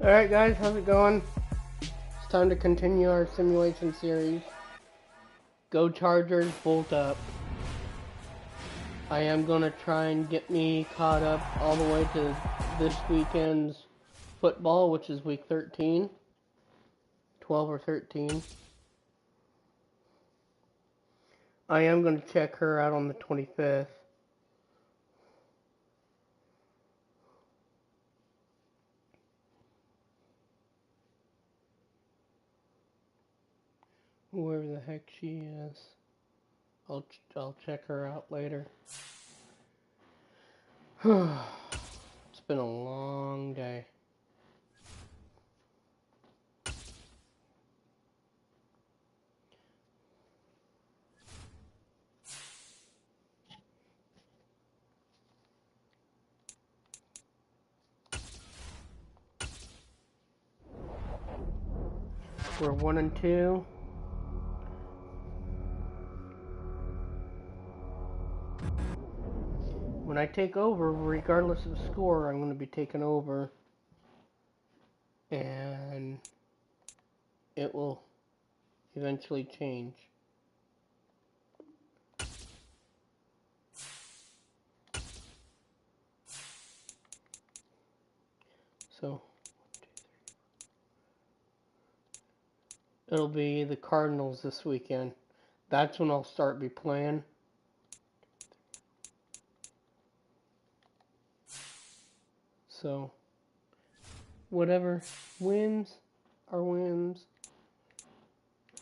Alright guys, how's it going? It's time to continue our simulation series. Go Chargers, bolt up. I am going to try and get me caught up all the way to this weekend's football, which is week 13. 12 or 13. I am going to check her out on the 25th. Whoever the heck she is. I'll check her out later. It's been a long day. We're 1-2. When I take over, regardless of score, I'm going to be taking over. And it will eventually change. So, it'll be the Cardinals this weekend. That's when I'll start be playing. So, whatever wins are wins,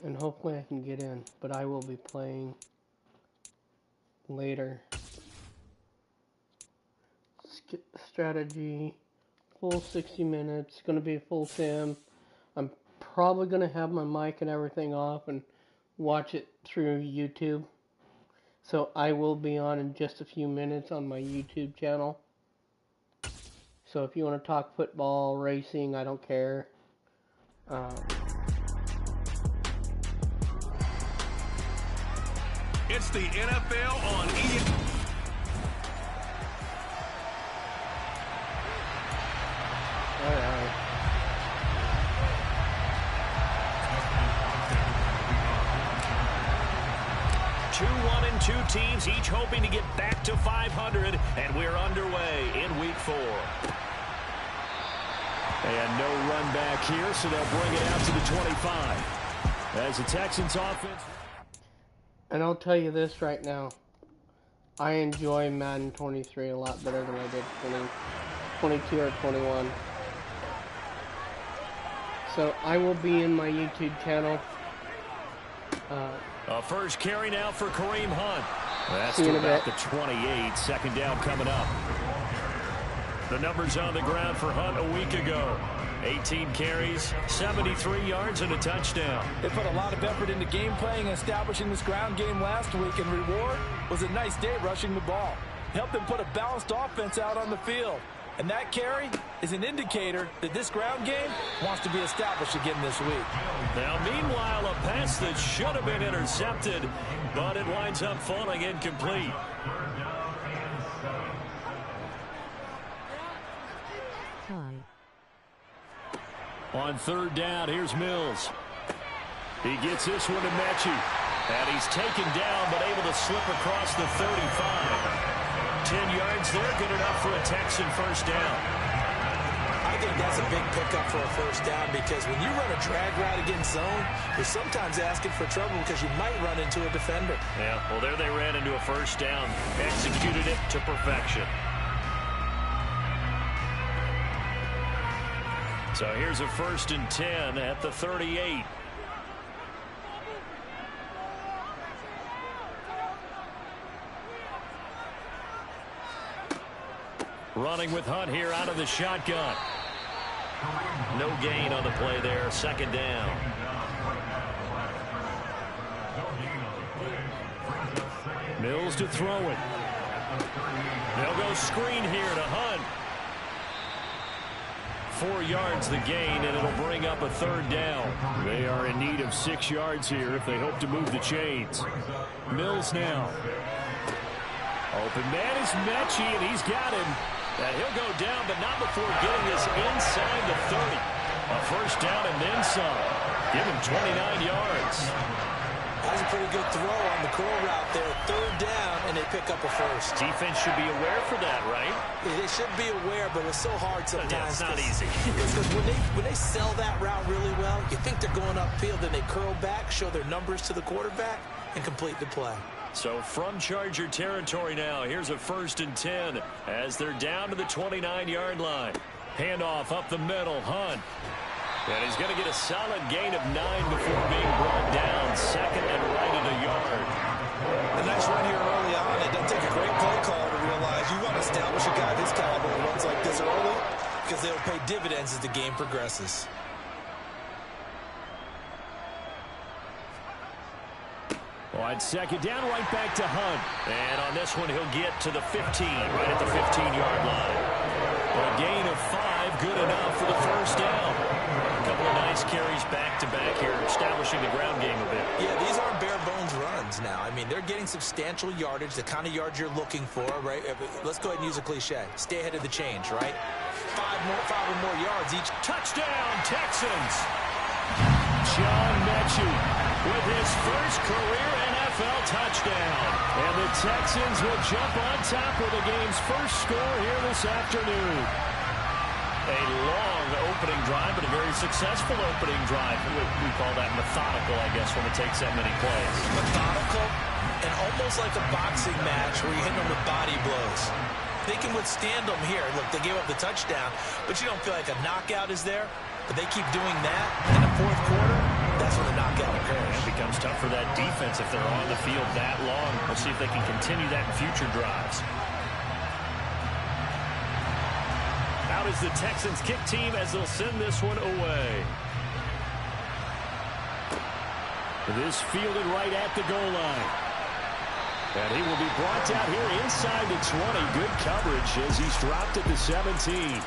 and hopefully I can get in, but I will be playing later. Strategy, full 60 minutes, going to be a full sim. I'm probably going to have my mic and everything off and watch it through YouTube. So I will be on in just a few minutes on my YouTube channel. So if you want to talk football, racing, I don't care. It's the NFL on E. All right. Two 1-2 teams, each hoping to get back to 500, and we're underway in Week 4. And no run back here, so they'll bring it out to the 25. As the Texans offense... And I'll tell you this right now. I enjoy Madden 23 a lot better than I did 22 or 21. So I will be in my YouTube channel. A first carry now for Kareem Hunt. That's to about the 28. Second down coming up. The numbers on the ground for Hunt a week ago. 18 carries, 73 yards, and a touchdown. They put a lot of effort into game playing and establishing this ground game last week, and reward was a nice day rushing the ball. Helped them put a balanced offense out on the field. And that carry is an indicator that this ground game wants to be established again this week. Now, meanwhile, a pass that should have been intercepted, but it winds up falling incomplete. On third down, here's Mills. He gets this one to Mechie. And he's taken down, but able to slip across the 35. 10 yards there, good enough for a Texan first down. I think that's a big pickup for a first down, because when you run a drag route against zone, you're sometimes asking for trouble because you might run into a defender. Yeah, well, there they ran into a first down. Executed it to perfection. So here's a 1st and 10 at the 38. Running with Hunt here out of the shotgun. No gain on the play there. Second down. Mills to throw it. They'll go screen here to Hunt. 4 yards the gain, and it'll bring up a third down. They are in need of 6 yards here if they hope to move the chains. Mills now. Open man is Mechie, and he's got him. And he'll go down, but not before getting this inside the 30. first down and then some. Give him 29 yards. That was a pretty good throw on the curl route there. Third down, and they pick up a first. Defense should be aware for that, right? They should be aware, but it's so hard sometimes. Yeah, it's not easy. Because when they sell that route really well, you think they're going upfield, then they curl back, show their numbers to the quarterback, and complete the play. So from Charger territory now, here's a 1st and 10 as they're down to the 29-yard line. Handoff up the middle, Hunt. And he's going to get a solid gain of 9 before being brought down. Second and right at a yard. A nice run here early on. It doesn't take a great play caller to realize you want to establish a guy of his caliber who runs like this early because they'll pay dividends as the game progresses. On second down, right back to Hunt. And on this one, he'll get to the 15, right at the 15-yard line. A gain of 5, good enough for the first down. A couple of nice carries back-to-back here, establishing the ground game a bit. Yeah, these aren't bare-bones runs now. I mean, they're getting substantial yardage, the kind of yards you're looking for, right? Let's go ahead and use a cliche. Stay ahead of the change, right? 5 or more yards each. Touchdown, Texans! John Mechie with his first career NFL touchdown. And the Texans will jump on top of the game's first score here this afternoon. A long opening drive, but a very successful opening drive. We call that methodical, I guess, when it takes that many plays. Methodical and almost like a boxing match where you hit them with body blows. They can withstand them here. Look, they gave up the touchdown, but you don't feel like a knockout is there. But they keep doing that in the fourth quarter, that's when the knockout occurs. It becomes tough for that defense if they're on the field that long. We'll see if they can continue that in future drives. Out is the Texans kick team as they'll send this one away. This fielded right at the goal line. And he will be brought down here inside the 20. Good coverage as he's dropped at the 17.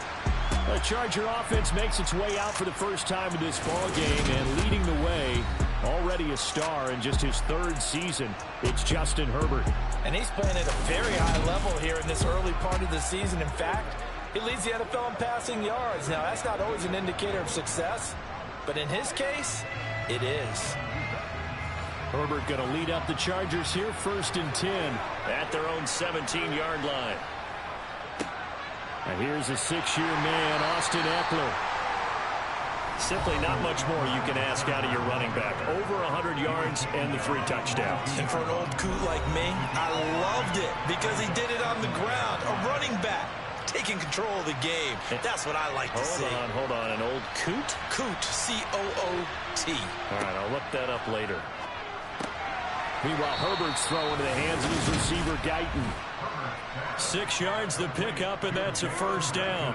The Charger offense makes its way out for the first time in this ball game and leading the way. Already a star in just his 3rd season. It's Justin Herbert. And he's playing at a very high level here in this early part of the season. In fact, he leads the NFL in passing yards. Now, that's not always an indicator of success, but in his case, it is. Herbert going to lead up the Chargers here, 1st and 10 at their own 17-yard line. And here's a 6-year man, Austin Eckler. Simply not much more you can ask out of your running back. Over 100 yards and the 3 touchdowns. And for an old coot like me, I loved it because he did it on the ground. A running back taking control of the game. That's what I like to see. Hold on. An old coot? Coot, C-O-O-T. All right, I'll look that up later. Meanwhile, Herbert's throwing to the hands of his receiver, Guyton. 6 yards the pickup, and that's a first down.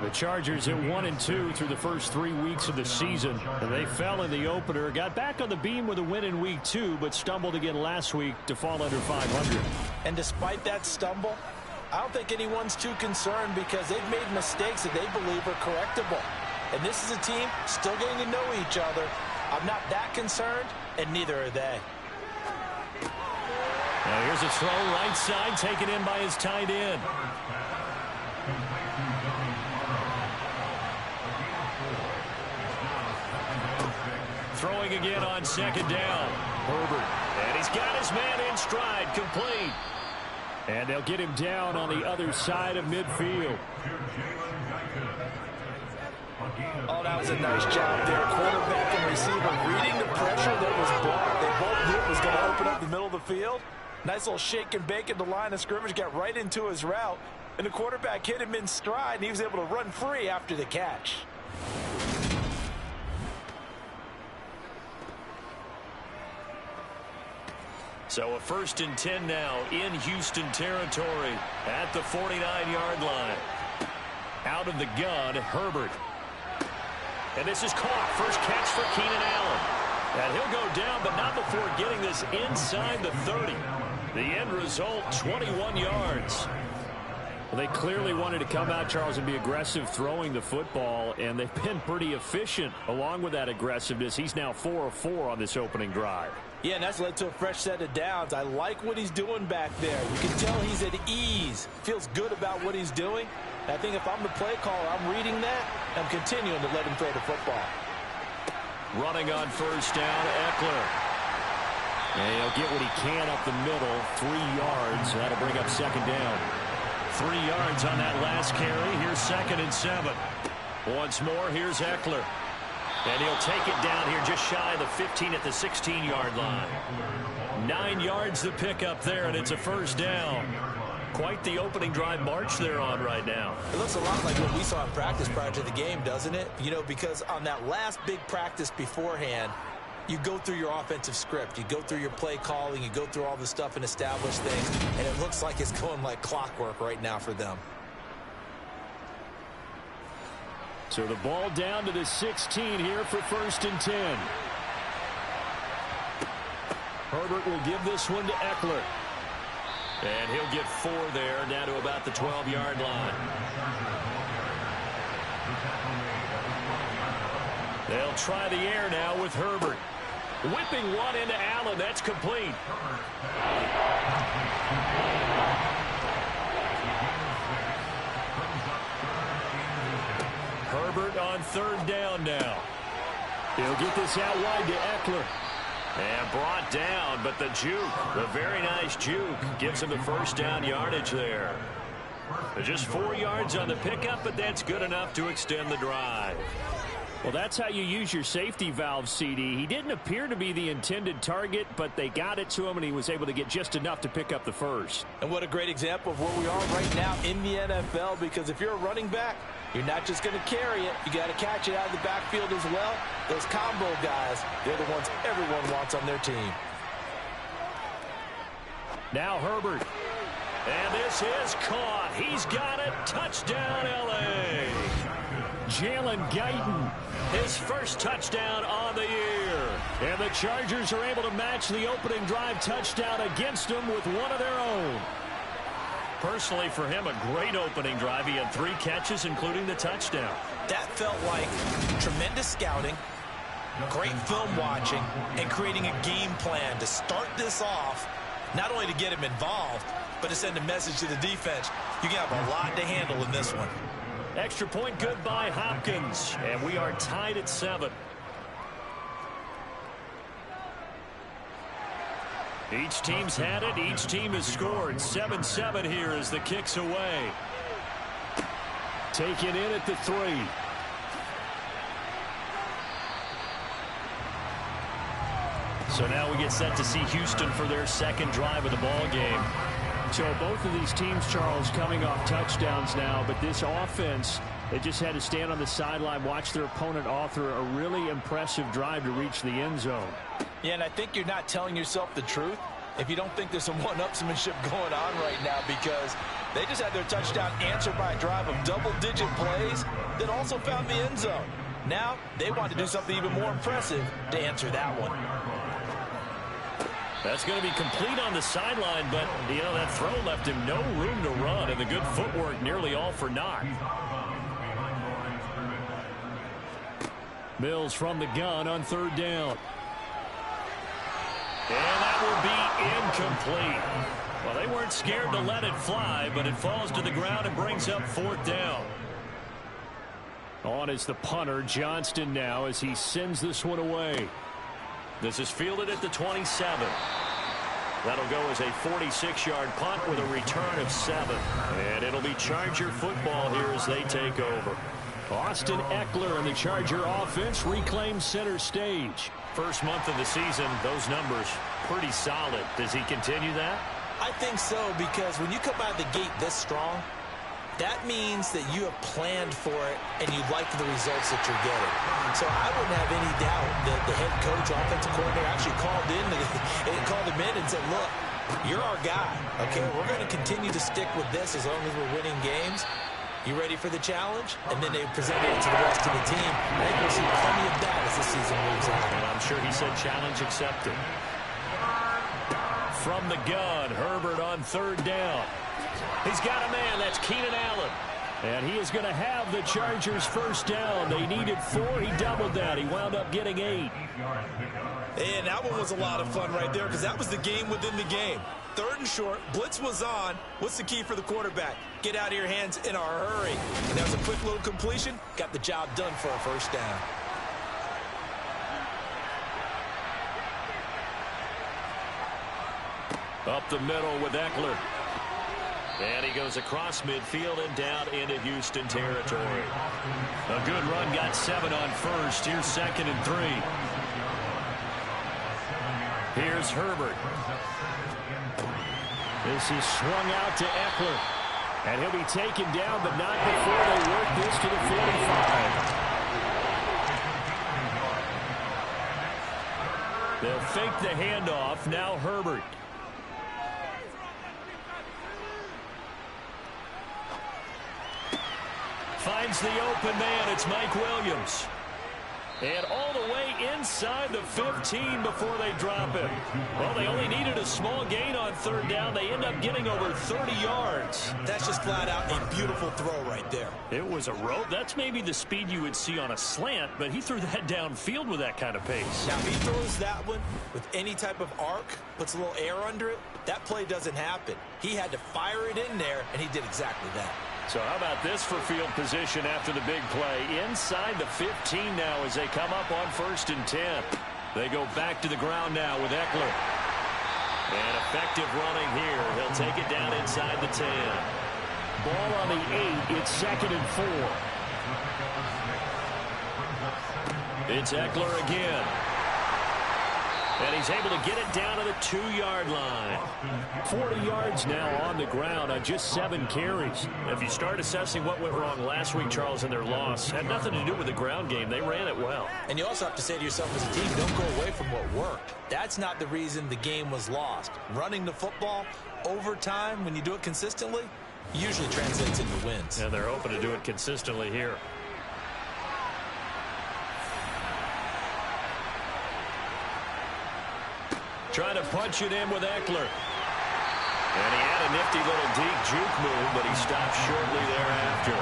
The Chargers at 1-2 through the first 3 weeks of the season. And they fell in the opener, got back on the beam with a win in week 2, but stumbled again last week to fall under 500. And despite that stumble, I don't think anyone's too concerned because they've made mistakes that they believe are correctable. And this is a team still getting to know each other. I'm not that concerned, and neither are they. Now here's a throw right side taken in by his tight end. Throwing again on second down. Herbert. And he's got his man in stride, complete. And they'll get him down on the other side of midfield. Oh, that was a nice job there. Quarterback and receiver reading the pressure that was brought. They both knew it was going to open up the middle of the field. Nice little shake and bake at the line of scrimmage. Got right into his route. And the quarterback hit him in stride, and he was able to run free after the catch. So a 1st and 10 now in Houston territory at the 49-yard line. Out of the gun, Herbert. And this is caught. First catch for Keenan Allen. And he'll go down, but not before getting this inside the 30. The end result, 21 yards. Well, they clearly wanted to come out, Charles, and be aggressive throwing the football, and they've been pretty efficient along with that aggressiveness. He's now 4 of 4 on this opening drive. Yeah, and that's led to a fresh set of downs. I like what he's doing back there. You can tell he's at ease. Feels good about what he's doing. I think if I'm the play caller, I'm reading that. and continuing to let him throw the football. Running on first down, Eckler. And he'll get what he can up the middle, 3 yards. That'll bring up second down. 3 yards on that last carry. Here's 2nd and 7. Once more, here's Eckler. And he'll take it down here just shy of the 15 at the 16-yard line. 9 yards to pick up there, and it's a first down. Quite the opening drive march they're on right now. It looks a lot like what we saw in practice prior to the game, doesn't it? You know, because on that last big practice beforehand, you go through your offensive script. You go through your play calling. You go through all the stuff and establish things. And it looks like it's going like clockwork right now for them. So the ball down to the 16 here for 1st and 10. Herbert will give this one to Eckler. And he'll get 4 there, down to about the 12-yard line. They'll try the air now with Herbert. Whipping one into Allen. That's complete. Herbert on 3rd down now. He'll get this out wide to Eckler. And brought down, but the juke, the very nice juke, gives him the first down yardage there. Just 4 yards on the pickup, but that's good enough to extend the drive. Well, that's how you use your safety valve, CD. He didn't appear to be the intended target, but they got it to him, and he was able to get just enough to pick up the first. And what a great example of where we are right now in the NFL, because if you're a running back, you're not just going to carry it. You got to catch it out of the backfield as well. Those combo guys, they're the ones everyone wants on their team. Now Herbert. And this is caught. He's got it. Touchdown, L.A. Jalen Guyton, his first touchdown on the year. And the Chargers are able to match the opening drive touchdown against them with one of their own. Personally, for him, a great opening drive. He had 3 catches, including the touchdown. That felt like tremendous scouting, great film watching, and creating a game plan to start this off, not only to get him involved, but to send a message to the defense. You can have a lot to handle in this one. Extra point good by Hopkins, and we are tied at 7. Each team's had it. Each team has scored. 7-7 here as the kick's away. Taken in at the 3. So now we get set to see Houston for their second drive of the ball game. So both of these teams, Charles, coming off touchdowns now, but this offense, they just had to stand on the sideline, watch their opponent author a really impressive drive to reach the end zone. Yeah, and I think you're not telling yourself the truth if you don't think there's some one-upsmanship going on right now, because they just had their touchdown answered by a drive of double-digit plays that also found the end zone. Now they want to do something even more impressive to answer that one. That's going to be complete on the sideline, but, you know, that throw left him no room to run, and the good footwork nearly all for naught. Mills from the gun on 3rd down. And that will be incomplete. Well, they weren't scared to let it fly, but it falls to the ground and brings up 4th down. On is the punter, Johnston, now as he sends this one away. This is fielded at the 27. That'll go as a 46-yard punt with a return of 7. And it'll be Charger football here as they take over. Austin Eckler and the Charger offense reclaim center stage. First month of the season, those numbers pretty solid. Does he continue that? I think so, because when you come out of the gate this strong, that means that you have planned for it and you like the results that you're getting. So I wouldn't have any doubt that the head coach, offensive coordinator, actually called him in and said, look, you're our guy, okay? We're going to continue to stick with this as long as we're winning games. You ready for the challenge? And then they presented it to the rest of the team. I think we'll see plenty of that as the season moves on. And I'm sure he said challenge accepted. From the gun, Herbert on 3rd down. He's got a man. That's Keenan Allen. And he is going to have the Chargers first down. They needed 4. He doubled that. He wound up getting 8. And that one was a lot of fun right there, because that was the game within the game. 3rd and short. Blitz was on. What's the key for the quarterback? Get out of your hands in a hurry. And that was a quick little completion. Got the job done for a first down. Up the middle with Eckler. And he goes across midfield and down into Houston territory. A good run, got 7 on first. Here's 2nd and 3. Here's Herbert. This is swung out to Eckler. And he'll be taken down, but not before they work this to the 45. They'll fake the handoff. Now Herbert. Finds the open man. It's Mike Williams. And all the way inside the 15 before they drop him. Well, they only needed a small gain on 3rd down. They end up getting over 30 yards. That's just flat out a beautiful throw right there. It was a rope. That's maybe the speed you would see on a slant, but he threw that downfield with that kind of pace. Now, if he throws that one with any type of arc, puts a little air under it, that play doesn't happen. He had to fire it in there, and he did exactly that. So how about this for field position after the big play? Inside the 15 now as they come up on 1st and 10. They go back to the ground now with Eckler. And effective running here. He'll take it down inside the 10. Ball on the 8. It's 2nd and 4. It's Eckler again. And he's able to get it down to the 2-yard line. 40 yards now on the ground on just 7 carries. If you start assessing what went wrong last week, Charles, in their loss, had nothing to do with the ground game. They ran it well. And you also have to say to yourself as a team, don't go away from what worked. That's not the reason the game was lost. Running the football over time, when you do it consistently, usually translates into wins. And they're hoping to do it consistently here. Trying to punch it in with Eckler. And he had a nifty little deep juke move, but he stopped shortly thereafter.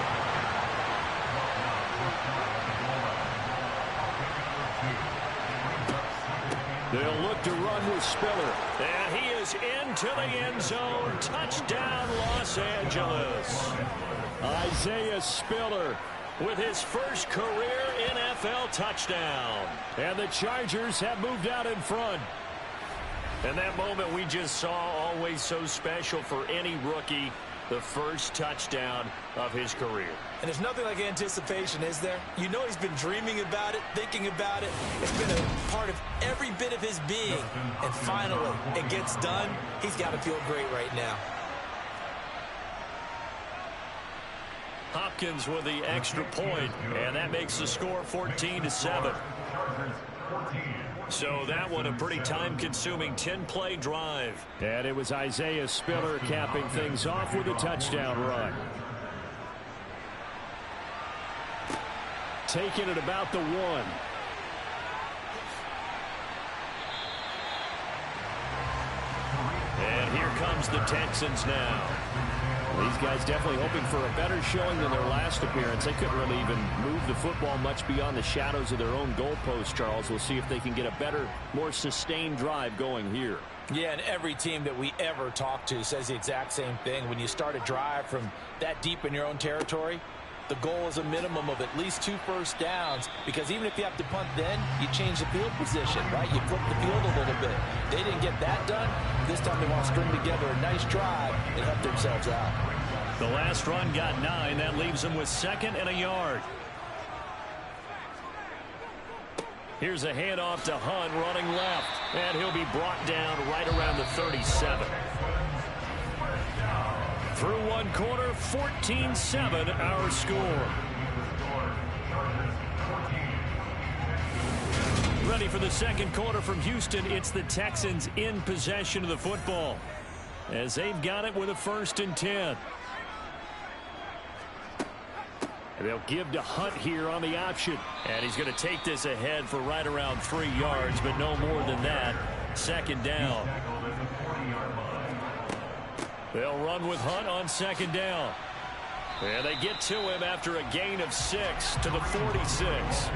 They'll look to run with Spiller. And he is into the end zone. Touchdown, Los Angeles. Isaiah Spiller with his first career NFL touchdown. And the Chargers have moved out in front. And that moment we just saw, always so special for any rookie, the first touchdown of his career. And there's nothing like anticipation, is there? You know he's been dreaming about it, thinking about it. It's been a part of every bit of his being. And finally, it gets done. He's got to feel great right now. Hopkins with the extra point, and that makes the score 14-7. So that one a pretty time-consuming 10-play drive. And it was Isaiah Spiller capping things off with a touchdown run. Taking it about the 1. And here comes the Texans now. These guys definitely hoping for a better showing than their last appearance. They couldn't really even move the football much beyond the shadows of their own goalpost, Charles. We'll see if they can get a better, more sustained drive going here. Yeah, and every team that we ever talk to says the exact same thing. When you start a drive from that deep in your own territory, the goal is a minimum of at least 2 first downs, because even if you have to punt then, you change the field position, right? You flip the field a little bit. They didn't get that done. This time they want to string together a nice drive and help themselves out. The last run got 9. That leaves them with 2nd and a yard. Here's a handoff to Hunt running left. And he'll be brought down right around the 37. Through one quarter, 14-7 our score. Ready for the second quarter from Houston. It's the Texans in possession of the football, as they've got it with a 1st and 10. And they'll give to Hunt here on the option. And he's going to take this ahead for right around 3 yards, but no more than that. 2nd down. They'll run with Hunt on 2nd down. And they get to him after a gain of 6 to the 46.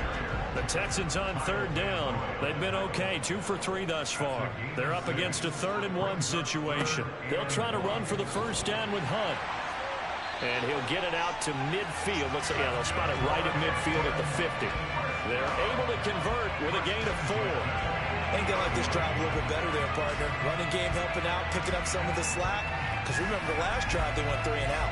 The Texans on third down. They've been okay, 2 for 3 thus far. They're up against a 3rd-and-1 situation. They'll try to run for the first down with Hunt. And he'll get it out to midfield. They'll spot it right at midfield at the 50. They're able to convert with a gain of 4. I think they like this drive a little bit better there, partner. Running game helping out, picking up some of the slack. Because remember, the last drive they went 3 and out.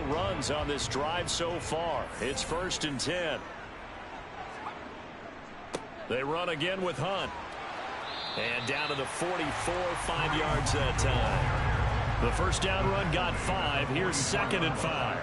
Runs on this drive so far. It's 1st and 10. They run again with Hunt. And down to the 44, 5 yards that time. The first down run got 5. Here's 2nd and 5.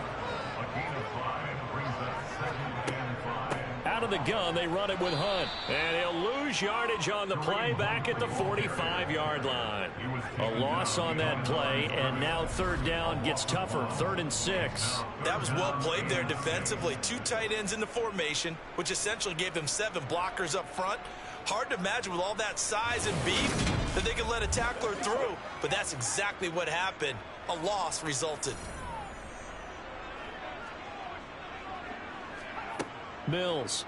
Out of the gun, they run it with Hunt. And he'll lose yardage on the play back at the 45-yard line. A loss on that play, and now 3rd down gets tougher. 3rd and 6. That was well played there defensively. 2 tight ends in the formation, which essentially gave them 7 blockers up front. Hard to imagine with all that size and beef that they could let a tackler through, but that's exactly what happened. A loss resulted. Mills.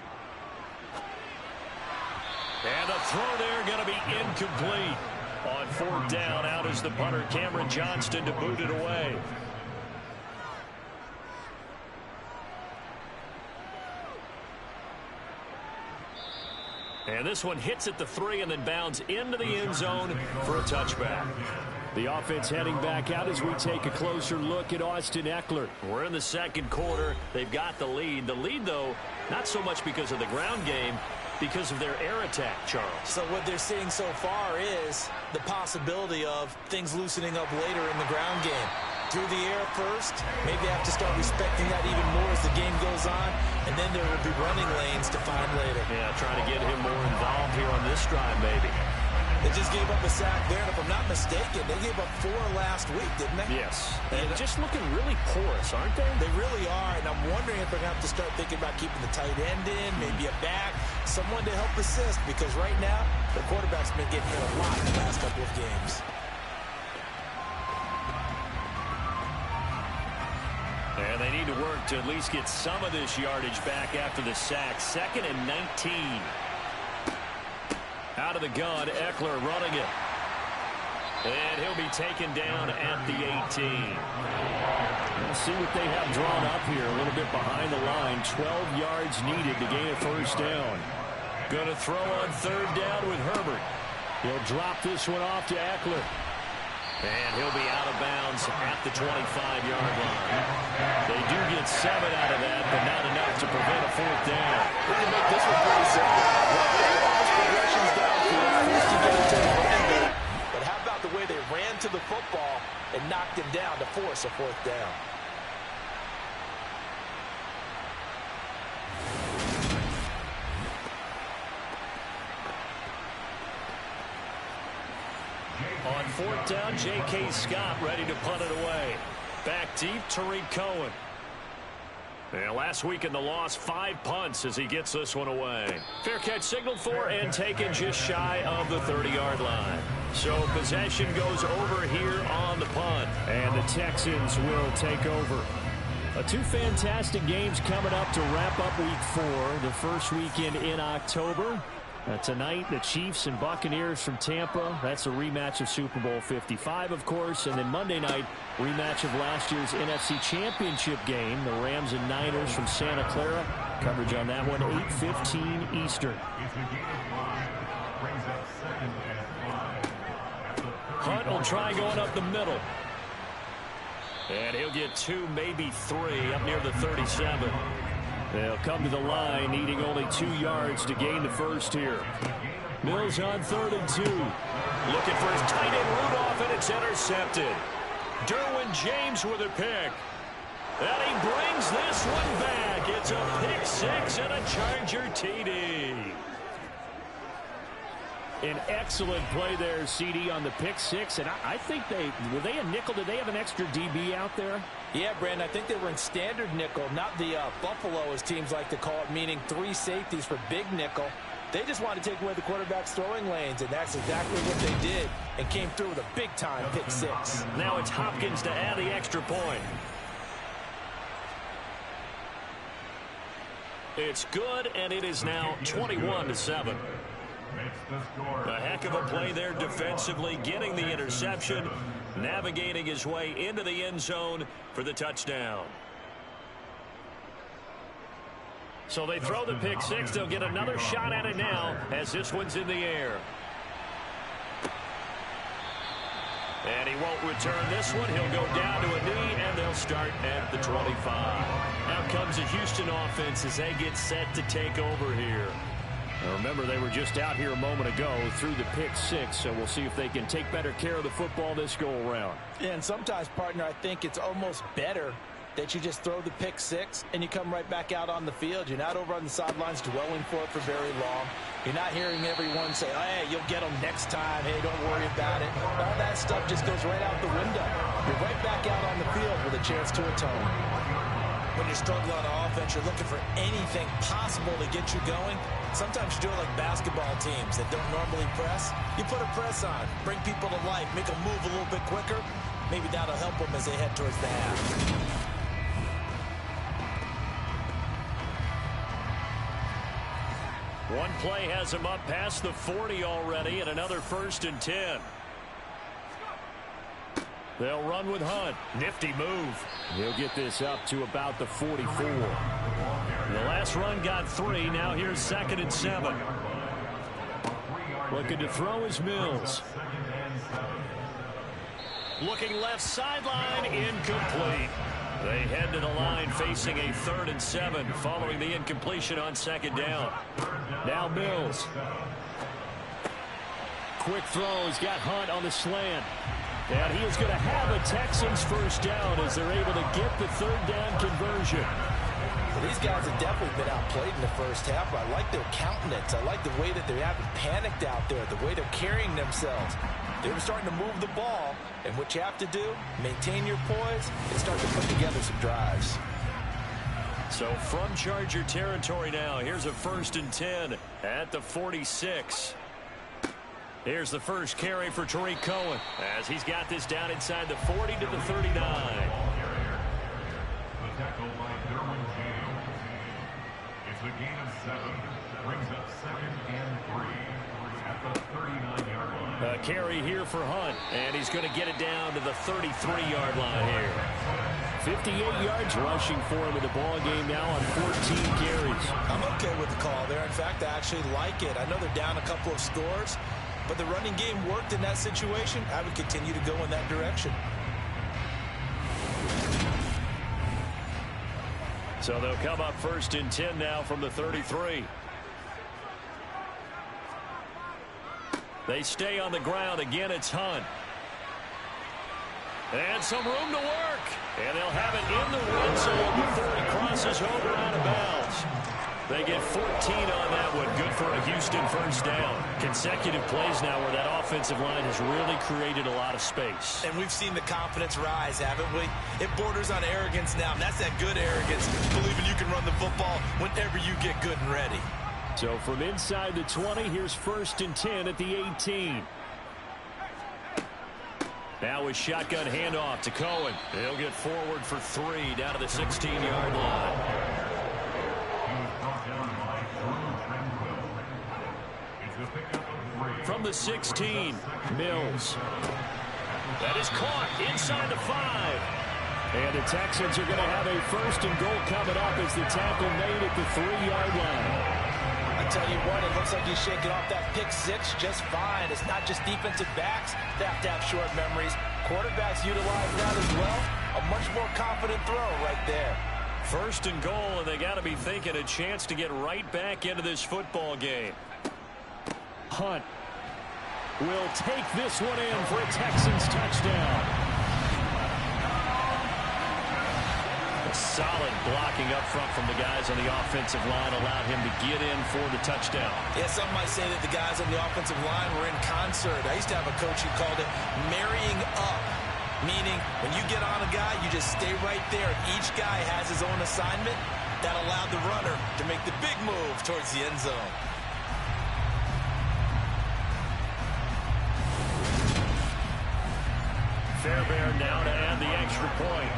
And a throw there going to be incomplete. On 4th down, out is the punter, Cameron Johnston, to boot it away. And this one hits at the 3 and then bounds into the end zone for a touchback. The offense heading back out as we take a closer look at Austin Ekeler. We're in the 2nd quarter. They've got the lead. The lead, though, not so much because of the ground game, because of their air attack, Charles. So what they're seeing so far is the possibility of things loosening up later in the ground game. Through the air first, maybe have to start respecting that even more as the game goes on, and then there will be running lanes to find later. Yeah, trying to get him more involved here on this drive, maybe. They just gave up a sack there, and if I'm not mistaken, they gave up 4 last week, didn't they? Yes. And just looking really porous, aren't they? They really are, and I'm wondering if they're going to have to start thinking about keeping the tight end in, maybe a back, someone to help assist, because right now, the quarterback's been getting hit a lot in the last couple of games. And they need to work to at least get some of this yardage back after the sack. 2nd and 19. Out of the gun, Ekeler running it. And he'll be taken down at the 18. We'll see what they have drawn up here. A little bit behind the line. 12 yards needed to gain a 1st down. Going to throw on 3rd down with Herbert. He'll drop this one off to Ekeler. And he'll be out of bounds at the 25-yard line. They do get 7 out of that, but not enough to prevent a 4th down. We can make this one pretty simple. Progressions downfield, forced to get into the running game. But how about the way they ran to the football and knocked him down to force a 4th down? On 4th down, J.K. Scott ready to punt it away. Back deep, Tariq Cohen. And last week in the loss, 5 punts as he gets this one away. Fair catch signaled for and taken just shy of the 30-yard line. So possession goes over here on the punt. And the Texans will take over. 2 fantastic games coming up to wrap up week 4, the first weekend in October. Tonight, the Chiefs and Buccaneers from Tampa. That's a rematch of Super Bowl 55, of course. And then Monday night, rematch of last year's NFC Championship game, the Rams and Niners from Santa Clara. Coverage on that one, 8:15 Eastern. Hunt will try going up the middle. And he'll get 2, maybe 3, up near the 37. They'll come to the line, needing only 2 yards to gain the first here. Mills on 3rd and 2. Looking for his tight end Rudolph, and it's intercepted. Derwin James with a pick. And he brings this one back. It's a pick 6 and a Charger TD. An excellent play there, CD, on the pick six. And I think were they a nickel? Did they have an extra DB out there? Yeah, Brandon, I think they were in standard nickel, not the Buffalo, as teams like to call it, meaning 3 safeties for big nickel. They just wanted to take away the quarterback's throwing lanes, and that's exactly what they did, and came through with a big-time pick six. Now it's Hopkins to add the extra point. It's good, and it is now 21-7. A heck of a play there defensively, getting the interception, navigating his way into the end zone for the touchdown. So they throw the pick six. They'll get another shot at it now as this one's in the air. And he won't return this one. He'll go down to a knee, and they'll start at the 25. Out comes the Houston offense as they get set to take over here. Now remember, they were just out here a moment ago through the pick six, so we'll see if they can take better care of the football this go-around. Yeah, and sometimes, partner, I think it's almost better that you just throw the pick six and you come right back out on the field. You're not over on the sidelines dwelling for it for very long. You're not hearing everyone say, hey, you'll get them next time. Hey, don't worry about it. All that stuff just goes right out the window. You're right back out on the field with a chance to atone. When you're struggling on offense, you're looking for anything possible to get you going. Sometimes you do it like basketball teams that don't normally press. You put a press on, bring people to life, make them move a little bit quicker. Maybe that'll help them as they head towards the half. One play has him up past the 40 already, and another 1st and 10. They'll run with Hunt. Nifty move. He'll get this up to about the 44. The last run got 3. Now here's 2nd and 7. Looking to throw is Mills. Looking left sideline, incomplete. They head to the line facing a 3rd and 7 following the incompletion on 2nd down. Now Mills. Quick throw. He's got Hunt on the slant. And he is going to have a Texans 1st down as they're able to get the 3rd down conversion. Well, these guys have definitely been outplayed in the first half, but I like their countenance. I like the way that they haven't panicked out there, the way they're carrying themselves. They were starting to move the ball, and what you have to do, maintain your poise and start to put together some drives. So from Charger territory now, here's a 1st and 10 at the 46. Here's the first carry for Tariq Cohen as he's got this down inside the 40 to the 39. It's a gain of 7. Brings up 2nd and 3 at the 39-yard line. A carry here for Hunt, and he's going to get it down to the 33-yard line here. 58 yards rushing for him in the ball game now on 14 carries. I'm okay with the call there. In fact, I actually like it. I know they're down a couple of scores, but the running game worked in that situation. I would continue to go in that direction. So they'll come up 1st and 10 now from the 33. They stay on the ground. Again, it's Hunt. And some room to work. And they'll have it in the red zone before he crosses over out of bounds. They get 14 on that one. Good for a Houston 1st down. Consecutive plays now where that offensive line has really created a lot of space. And we've seen the confidence rise, haven't we? It borders on arrogance now, and that's that good arrogance, believing you can run the football whenever you get good and ready. So from inside the 20, here's 1st and 10 at the 18. Now a shotgun handoff to Cohen. He'll get forward for 3 down to the 16-yard line. From the 16, Mills. That is caught inside the 5. And the Texans are going to have a 1st and goal coming up as the tackle made at the 3-yard line. I tell you what, it looks like he's shaking off that pick six just fine. It's not just defensive backs that have to have short memories. Quarterbacks utilize that as well. A much more confident throw right there. 1st and goal, and they got to be thinking a chance to get right back into this football game. Hunt will take this one in for a Texans touchdown. Solid blocking up front from the guys on the offensive line allowed him to get in for the touchdown. Yeah, some might say that the guys on the offensive line were in concert. I used to have a coach who called it marrying up, meaning when you get on a guy, you just stay right there. Each guy has his own assignment. That allowed the runner to make the big move towards the end zone. Fairbairn now to add the extra point.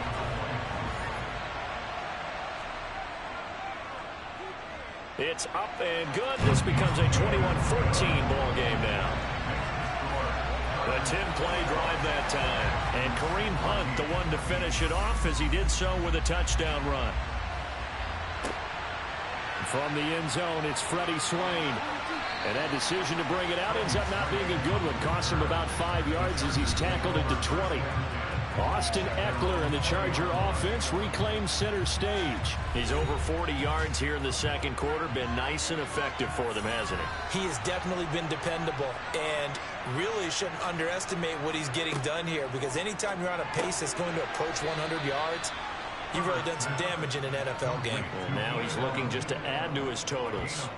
It's up and good. This becomes a 21-14 ball game now. A 10-play drive that time. And Kareem Hunt, the one to finish it off, as he did so with a touchdown run. From the end zone, it's Freddie Swain. And that decision to bring it out ends up not being a good one. Costs him about 5 yards as he's tackled into 20. Austin Eckler and the Charger offense reclaims center stage. He's over 40 yards here in the second quarter. Been nice and effective for them, hasn't he? He has definitely been dependable, and really shouldn't underestimate what he's getting done here, because anytime you're on a pace that's going to approach 100 yards, you've really done some damage in an NFL game. Well, now he's looking just to add to his totals.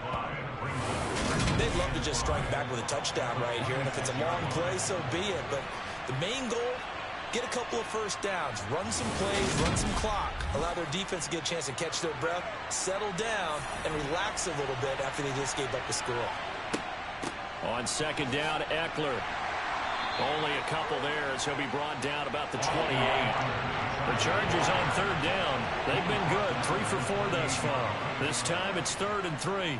They'd love to just strike back with a touchdown right here, and if it's a long play, so be it. But the main goal, get a couple of first downs, run some plays, run some clock, allow their defense to get a chance to catch their breath, settle down, and relax a little bit after they just gave up the score. On second down, Eckler. Only a couple there as he'll be brought down about the 28. The Chargers on third down. They've been good, 3 for 4 thus far. This time it's 3rd and 3.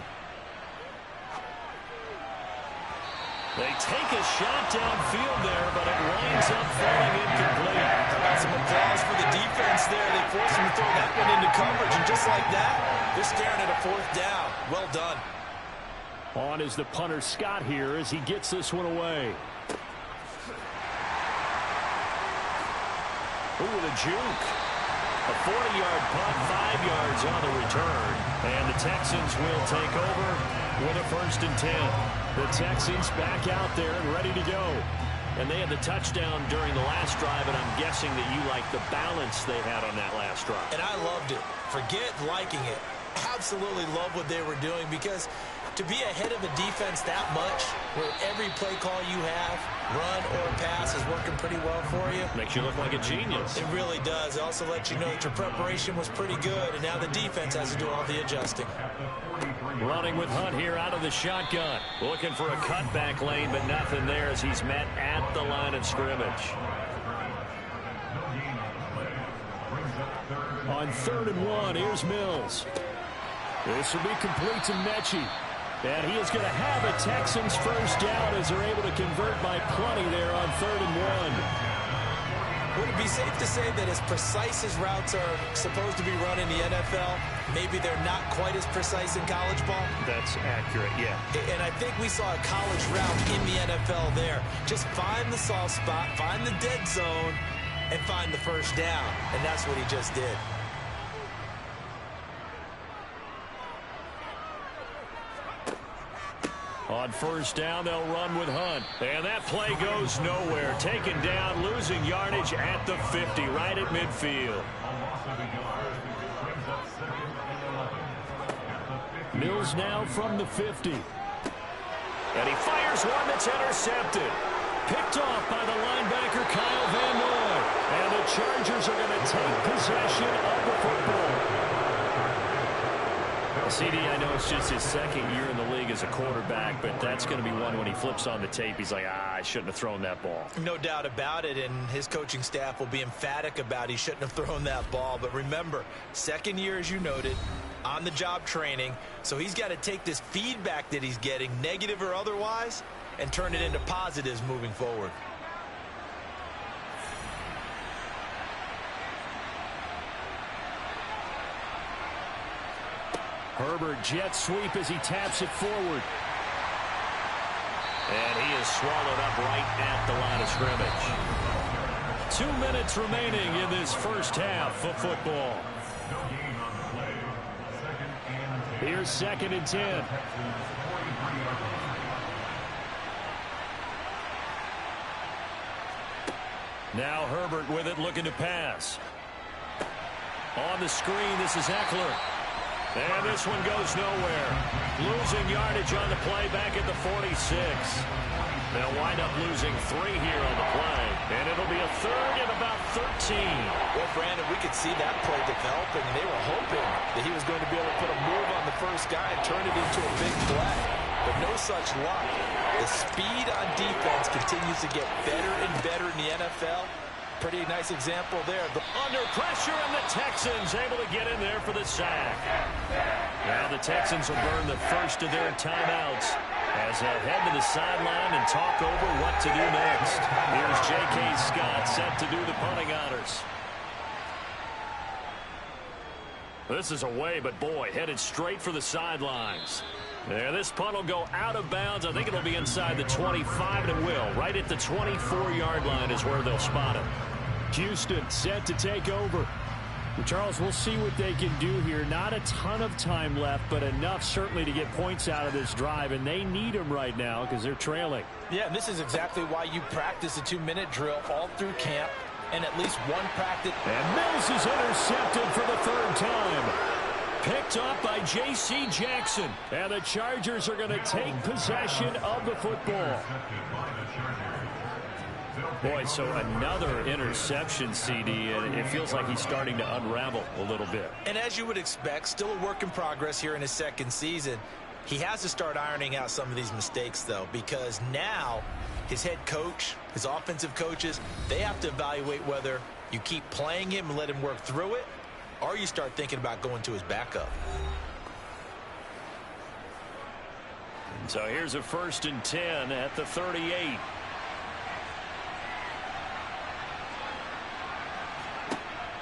They take a shot downfield there, but it winds up falling incomplete. Some applause for the defense there. They forced him to throw that one into coverage, and just like that, they're staring at a 4th down. Well done. On is the punter Scott here as he gets this one away. Ooh, with a juke. A 40-yard punt, 5 yards on the return. And the Texans will take over with a 1st and 10. The Texans back out there and ready to go. And they had the touchdown during the last drive, and I'm guessing that you like the balance they had on that last drive. And I loved it. Forget liking it. Absolutely love what they were doing, because to be ahead of a defense that much, where every play call you have, run or pass, is working pretty well for you. Makes you look like a genius. It really does. It also lets you know that your preparation was pretty good, and now the defense has to do all the adjusting. Running with Hunt here out of the shotgun. Looking for a cutback lane, but nothing there as he's met at the line of scrimmage. On 3rd and 1, here's Mills. This will be complete to Mechie. And he is going to have a Texans first down as they're able to convert by plenty there on 3rd and 1. Would it be safe to say that as precise as routes are supposed to be run in the NFL, maybe they're not quite as precise in college ball? That's accurate, yeah. And I think we saw a college route in the NFL there. Just find the soft spot, find the dead zone, and find the first down. And that's what he just did. On first down, they'll run with Hunt. And that play goes nowhere. Taken down, losing yardage at the 50, right at midfield. Mills now from the 50. And he fires one that's intercepted. Picked off by the linebacker Kyle Van Noy. And the Chargers are going to take possession of the football. CD, I know it's just his 2nd year in the league as a quarterback, but that's going to be one when he flips on the tape. He's like, I shouldn't have thrown that ball. No doubt about it, and his coaching staff will be emphatic about he shouldn't have thrown that ball. But remember, 2nd year, as you noted, on-the-job training, so he's got to take this feedback that he's getting, negative or otherwise, and turn it into positives moving forward. Herbert jet sweep as he taps it forward. And he is swallowed up right at the line of scrimmage. 2 minutes remaining in this first half of football. Here's 2nd and 10. Now Herbert with it, looking to pass. On the screen, this is Eckler. And this one goes nowhere. Losing yardage on the play back at the 46. They'll wind up losing 3 here on the play. And it'll be a 3rd and about 13. Well, Brandon, we could see that play developing, and they were hoping that he was going to be able to put a move on the first guy and turn it into a big play. But no such luck. The speed on defense continues to get better and better in the NFL. Pretty nice example there. Under pressure, and the Texans able to get in there for the sack. Now the Texans will burn the first of their timeouts as they'll head to the sideline and talk over what to do next. Here's J.K. Scott set to do the punting honors. This is away, but boy, headed straight for the sidelines. Yeah, this punt will go out of bounds. I think it'll be inside the 25, and it will. Right at the 24-yard line is where they'll spot it. Houston set to take over. Charles, we'll see what they can do here. Not a ton of time left, but enough certainly to get points out of this drive, and they need them right now because they're trailing. Yeah, and this is exactly why you practice a 2-minute drill all through camp and at least one practice. And Mills is intercepted for the 3rd time. Picked up by J.C. Jackson. And the Chargers are going to take possession of the football. Boy, so another interception, CD, and it feels like he's starting to unravel a little bit. And as you would expect, still a work in progress here in his 2nd season. He has to start ironing out some of these mistakes, though, because now his head coach, his offensive coaches, they have to evaluate whether you keep playing him and let him work through it, or you start thinking about going to his backup. So here's a 1st and 10 at the 38.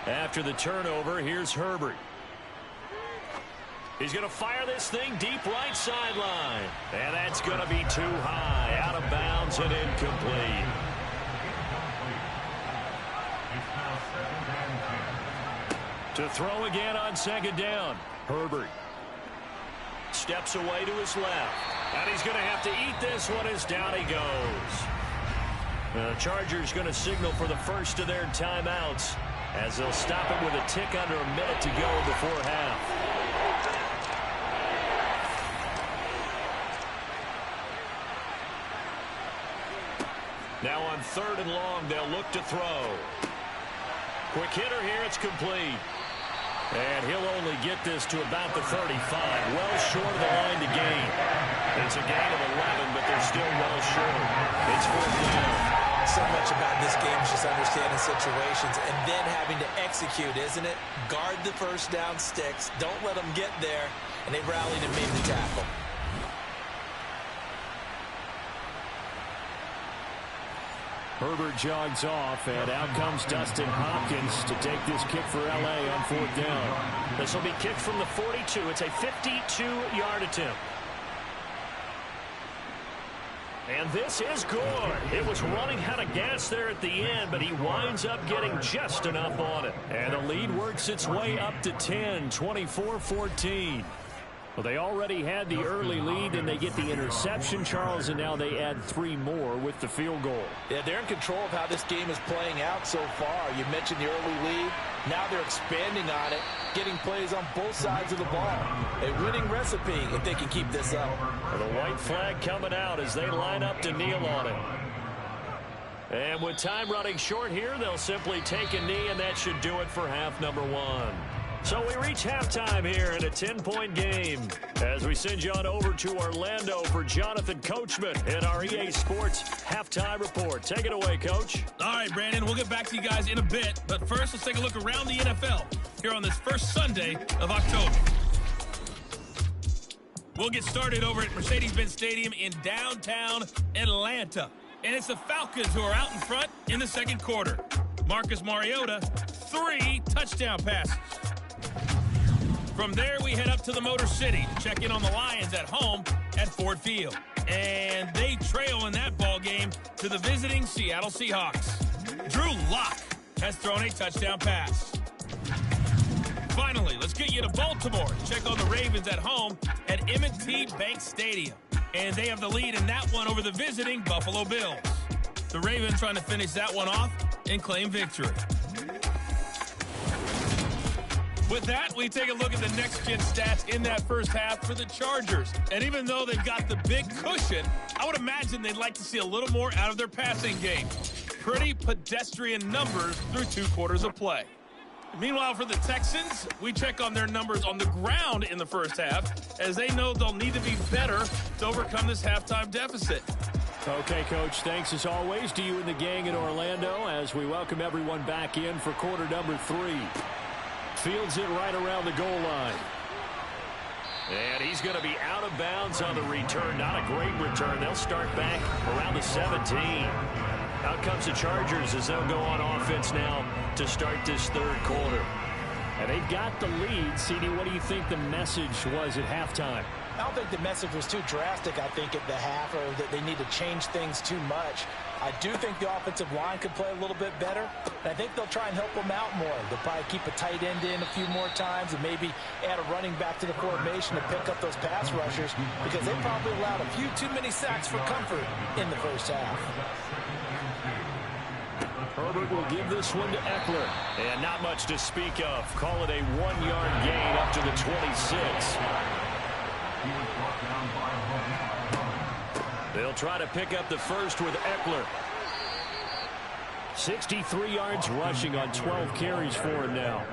After the turnover, here's Herbert. He's going to fire this thing deep right sideline. And that's going to be too high, out of bounds and incomplete. To throw again on 2nd down. Herbert steps away to his left. And he's going to have to eat this one as down he goes. The Chargers going to signal for the first of their timeouts, as they'll stop it with a tick under a minute to go before half. Now on 3rd and long, they'll look to throw. Quick hitter here, it's complete. And he'll only get this to about the 35, well short of the line to gain. It's a gain of 11, but they're still well short. It's 4th down. So much about this game is just understanding situations and then having to execute, isn't it? Guard the first down sticks. Don't let them get there. And they rallied and made the tackle. Herbert jogs off, and out comes Dustin Hopkins to take this kick for L.A. on 4th down. This will be kicked from the 42. It's a 52-yard attempt. And this is good. It was running out of gas there at the end, but he winds up getting just enough on it. And the lead works its way up to 10, 24-14. Well, they already had the early lead, and they get the interception, Charles, and now they add 3 more with the field goal. Yeah, they're in control of how this game is playing out so far. You mentioned the early lead. Now they're expanding on it, getting plays on both sides of the ball. A winning recipe if they can keep this up. Well, the white flag coming out as they line up to kneel on it. And with time running short here, they'll simply take a knee, and that should do it for half number 1. So we reach halftime here in a 10-point game as we send you on over to Orlando for Jonathan Coachman in our EA Sports Halftime Report. Take it away, Coach. All right, Brandon, we'll get back to you guys in a bit. But first, let's take a look around the NFL here on this first Sunday of October. We'll get started over at Mercedes-Benz Stadium in downtown Atlanta. And it's the Falcons who are out in front in the 2nd quarter. Marcus Mariota, 3 touchdown passes. From there, we head up to the Motor City to check in on the Lions at home at Ford Field. And they trail in that ball game to the visiting Seattle Seahawks. Drew Lock has thrown a touchdown pass. Finally, let's get you to Baltimore to check on the Ravens at home at M&T Bank Stadium. And they have the lead in that one over the visiting Buffalo Bills. The Ravens trying to finish that one off and claim victory. With that, we take a look at the next-gen stats in that first half for the Chargers. And even though they've got the big cushion, I would imagine they'd like to see a little more out of their passing game. Pretty pedestrian numbers through 2 quarters of play. Meanwhile, for the Texans, we check on their numbers on the ground in the first half, as they know they'll need to be better to overcome this halftime deficit. Okay, Coach, thanks as always to you and the gang in Orlando as we welcome everyone back in for quarter number 3. Fields it right around the goal line. And he's going to be out of bounds on the return. Not a great return. They'll start back around the 17. Out comes the Chargers as they'll go on offense now to start this third quarter. And they've got the lead. CD, what do you think the message was at halftime? I don't think the message was too drastic, I think, at the half, or that they need to change things too much. I do think the offensive line could play a little bit better, and I think they'll try and help them out more. They'll probably keep a tight end in a few more times and maybe add a running back to the formation to pick up those pass rushers, because they probably allowed a few too many sacks for comfort in the first half. Herbert will give this one to Eckler. And not much to speak of. Call it a 1-yard gain up to the 26. They'll try to pick up the first with Eckler. 63 yards rushing on 12 carries for him now.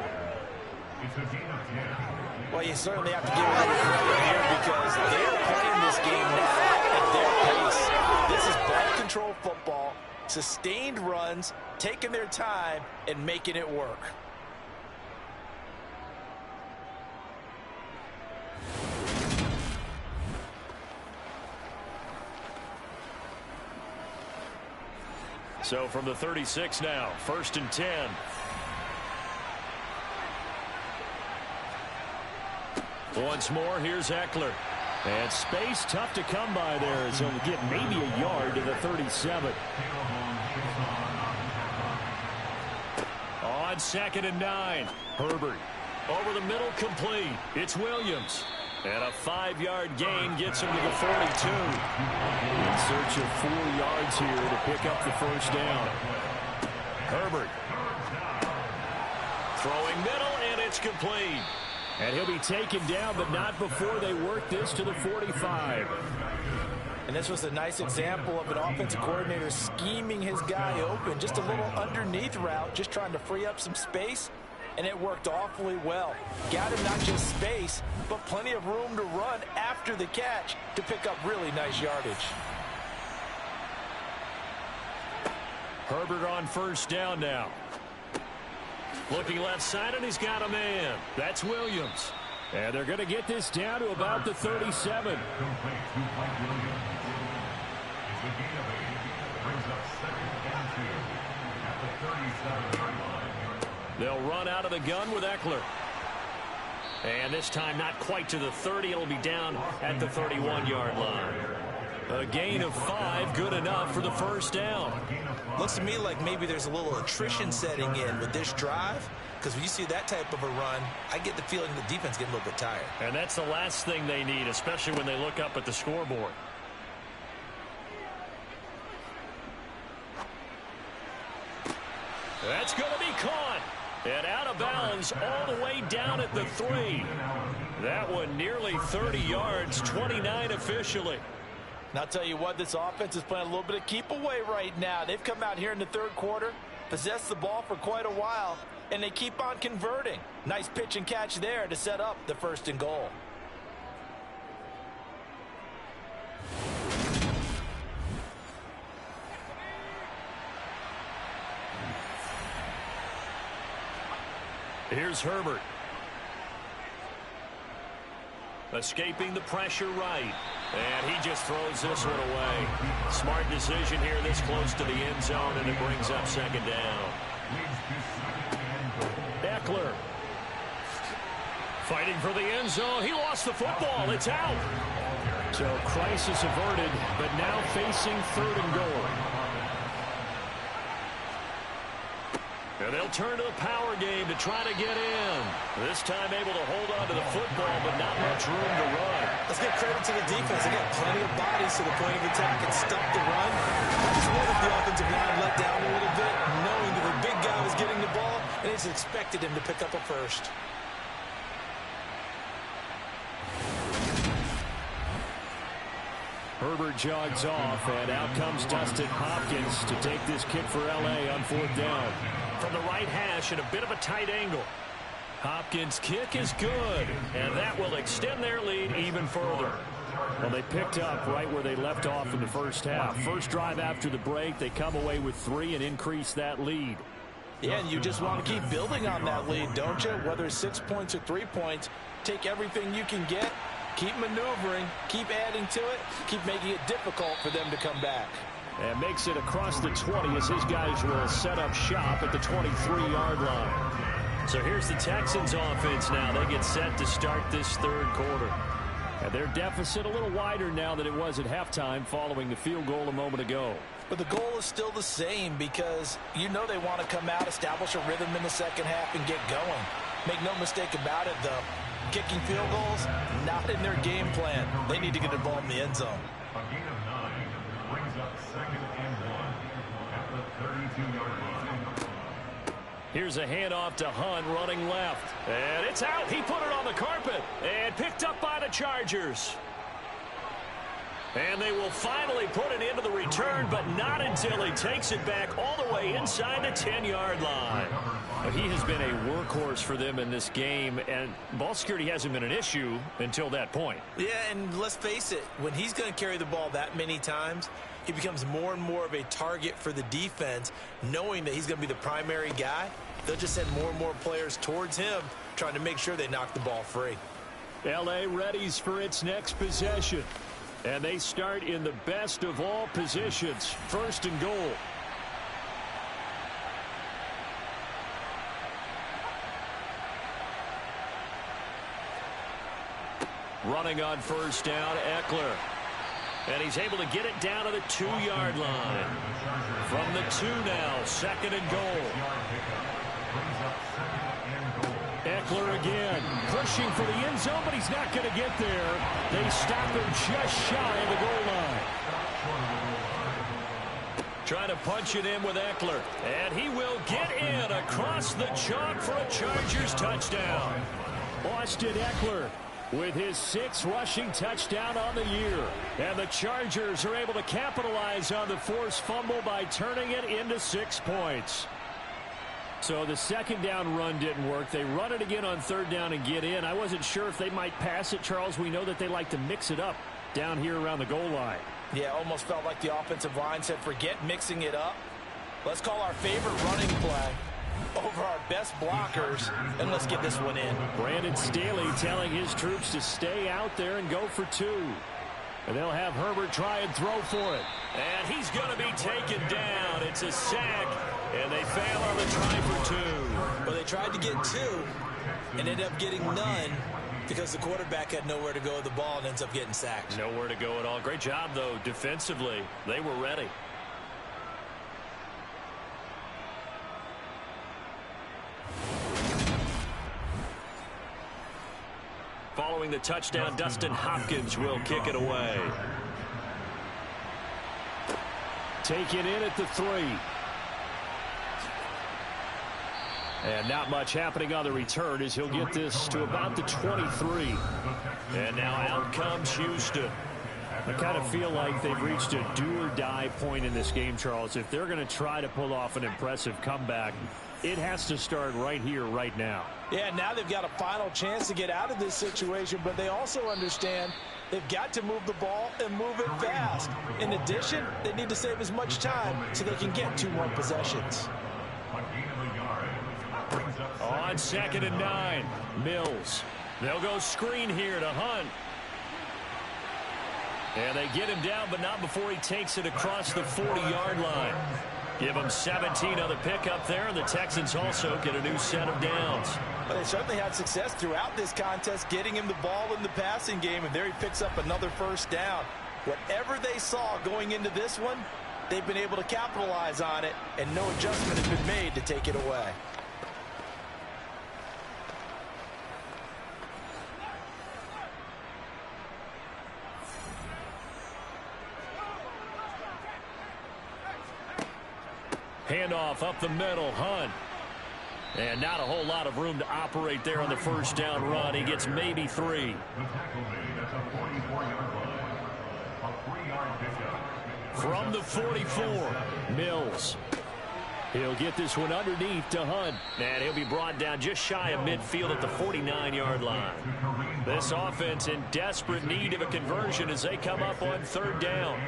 Well, you certainly have to give them credit here because they're playing this game now at their pace. This is ball control football, sustained runs, taking their time, and making it work. So from the 36 now, 1st and 10. Once more, here's Eckler. And space tough to come by there as he'll get maybe a yard to the 37. On 2nd and 9, Herbert. Over the middle, complete. It's Williams. And a 5-yard gain gets him to the 42. In search of 4 yards here to pick up the first down. Herbert. Throwing middle, and it's complete. And he'll be taken down, but not before they work this to the 45. And this was a nice example of an offensive coordinator scheming his guy open. Just a little underneath route, just trying to free up some space. And it worked awfully well. Got him not just space, but plenty of room to run after the catch to pick up really nice yardage. Herbert on first down now. Looking left side, and he's got a man. That's Williams. And they're going to get this down to about the 37. They'll run out of the gun with Eckler. And this time not quite to the 30. It'll be down at the 31-yard line. A gain of 5, good enough for the first down. Looks to me like maybe there's a little attrition setting in with this drive, because when you see that type of a run, I get the feeling the defense getting a little bit tired. And that's the last thing they need, especially when they look up at the scoreboard. That's going to be caught. And out of bounds all the way down at the 3. That one nearly 30 yards, 29 officially. And I'll tell you what, this offense is playing a little bit of keep away right now. They've come out here in the third quarter, possessed the ball for quite a while, and they keep on converting. Nice pitch and catch there to set up the 1st and goal. Here's Herbert. Escaping the pressure right. And he just throws this one away. Smart decision here this close to the end zone, and it brings up 2nd down. Eckler. Fighting for the end zone. He lost the football. It's out. So crisis averted, but now facing 3rd and goal. And they'll turn to the power game to try to get in. This time able to hold on to the football, but not much room to run. Let's give credit to the defense. They got plenty of bodies to the point of attack and stop the run. I just wondered if the offensive line let down a little bit, knowing that the big guy was getting the ball, and it's expected him to pick up a first. Herbert jogs off, and out comes Dustin Hopkins to take this kick for L.A. on 4th down. From the right hash at a bit of a tight angle. Hopkins' kick is good, and that will extend their lead even further. Well, they picked up right where they left off in the first half. First drive after the break, they come away with 3 and increase that lead. Yeah, and you just want to keep building on that lead, don't you? Whether it's 6 points or 3 points, take everything you can get, keep maneuvering, keep adding to it, keep making it difficult for them to come back. And makes it across the 20 as his guys will set up shop at the 23-yard line. So here's the Texans offense now. They get set to start this third quarter. And their deficit a little wider now than it was at halftime following the field goal a moment ago. But the goal is still the same because you know they want to come out, establish a rhythm in the second half, and get going. Make no mistake about it, though. Kicking field goals, not in their game plan. They need to get involved in the end zone. A gain of 9 brings up 2nd and 1 at the 32-yard line. Here's a handoff to Hunt running left. And it's out. He put it on the carpet and picked up by the Chargers. And they will finally put an end to the return, but not until he takes it back all the way inside the 10-yard line. He has been a workhorse for them in this game, and ball security hasn't been an issue until that point. Yeah, and let's face it, when he's going to carry the ball that many times, he becomes more and more of a target for the defense, knowing that he's going to be the primary guy. They'll just send more and more players towards him, trying to make sure they knock the ball free. L.A. readies for its next possession. And they start in the best of all positions, 1st and goal. Running on 1st down, Eckler. And he's able to get it down to the 2-yard line. From the 2 now, 2nd and goal. Eckler again, pushing for the end zone, but he's not going to get there. They stop him just shy of the goal line. Trying to punch it in with Eckler, and he will get in across the chalk for a Chargers touchdown. Austin Eckler with his 6th rushing touchdown on the year. And the Chargers are able to capitalize on the forced fumble by turning it into 6 points. So the 2nd down run didn't work. They run it again on 3rd down and get in. I wasn't sure if they might pass it, Charles. We know that they like to mix it up down here around the goal line. Yeah, almost felt like the offensive line said, forget mixing it up. Let's call our favorite running play over our best blockers, and let's get this one in. Brandon Staley telling his troops to stay out there and go for 2. And they'll have Herbert try and throw for it. And he's going to be taken down. It's a sack, and they fail on the try for 2. Well, they tried to get 2 and ended up getting none because the quarterback had nowhere to go with the ball and ends up getting sacked. Nowhere to go at all. Great job, though, defensively. They were ready. Following the touchdown, Dustin Hopkins will kick it away. Taken in at the 3. And not much happening on the return as he'll get this to about the 23. And now out comes Houston. I kind of feel like they've reached a do-or-die point in this game, Charles. If they're going to try to pull off an impressive comeback, it has to start right here, right now. Yeah, now they've got a final chance to get out of this situation, but they also understand they've got to move the ball and move it fast. In addition, they need to save as much time so they can get 2 more possessions. On 2nd and 9, Mills. They'll go screen here to Hunt. And they get him down, but not before he takes it across the 40-yard line. Give him 17 on the pickup there, and the Texans also get a new set of downs. But they certainly had success throughout this contest, getting him the ball in the passing game, and there he picks up another 1st down. Whatever they saw going into this one, they've been able to capitalize on it, and no adjustment has been made to take it away. Handoff up the middle, Hunt. And not a whole lot of room to operate there on the 1st down run. He gets maybe 3. A 3-yard pickup. From the 44, Mills. He'll get this one underneath to Hunt. And he'll be brought down just shy of midfield at the 49-yard line. This offense in desperate need of a conversion as they come up on 3rd down.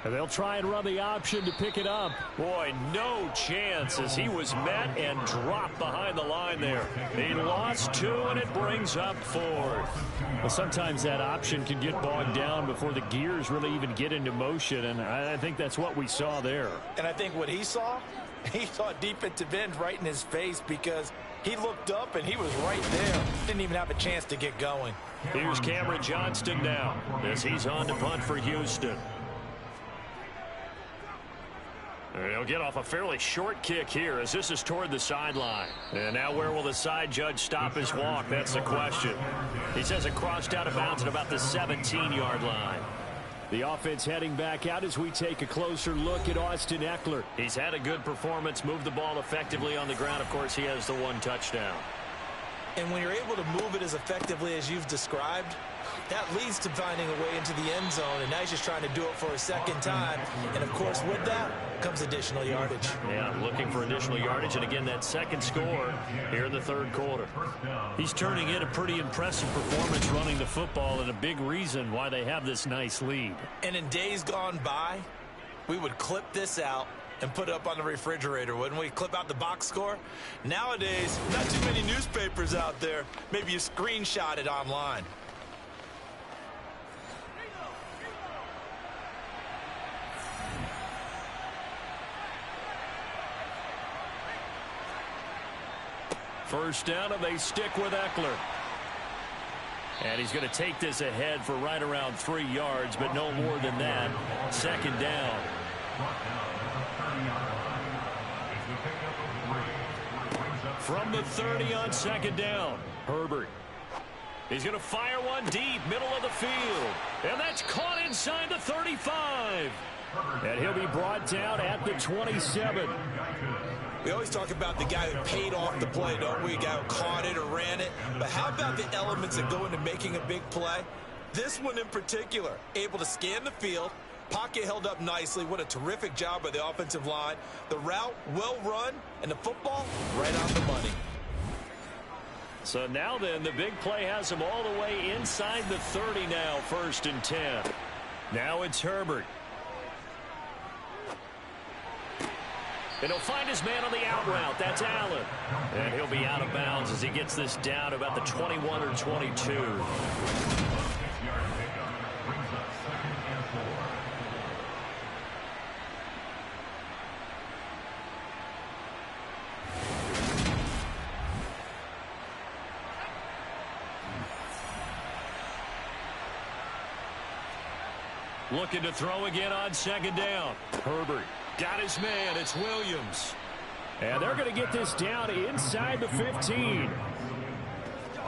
And they'll try and run the option to pick it up. Boy, no chance as he was met and dropped behind the line there. He lost 2, and it brings up 4th. Well, sometimes that option can get bogged down before the gears really even get into motion, and I think that's what we saw there. And I think what he saw defensive end right in his face because he looked up and he was right there. Didn't even have a chance to get going. Here's Cameron Johnston now as he's on to punt for Houston. He'll get off a fairly short kick here as this is toward the sideline. And now where will the side judge stop his walk? That's the question. He says it crossed out of bounds at about the 17-yard line. The offense heading back out as we take a closer look at Austin Ekeler. He's had a good performance, moved the ball effectively on the ground. Of course, he has the 1 touchdown. And when you're able to move it as effectively as you've described, that leads to finding a way into the end zone, and now he's just trying to do it for a second time. And, of course, with that comes additional yardage. Yeah, looking for additional yardage, and again, that second score here in the 3rd quarter. He's turning in a pretty impressive performance running the football, and a big reason why they have this nice lead. And in days gone by, we would clip this out and put it up on the refrigerator, wouldn't we? Clip out the box score. Nowadays, not too many newspapers out there. Maybe you screenshot it online. First down, and they stick with Ekeler. And he's going to take this ahead for right around 3 yards, but no more than that. 2nd down. From the 30 on 2nd down, Herbert. He's going to fire one deep, middle of the field. And that's caught inside the 35. And he'll be brought down at the 27. We always talk about the guy who paid off the play, don't we? A guy who caught it or ran it. But how about the elements that go into making a big play? This one in particular, able to scan the field, pocket held up nicely. What a terrific job by the offensive line. The route well run, and the football right on the money. So now then, the big play has him all the way inside the 30 now, 1st and 10. Now it's Herbert. And he'll find his man on the out route. That's Allen. And he'll be out of bounds as he gets this down about the 21 or 22. Looking to throw again on 2nd down. Herbert. Got his man. It's Williams. And they're going to get this down inside the 15.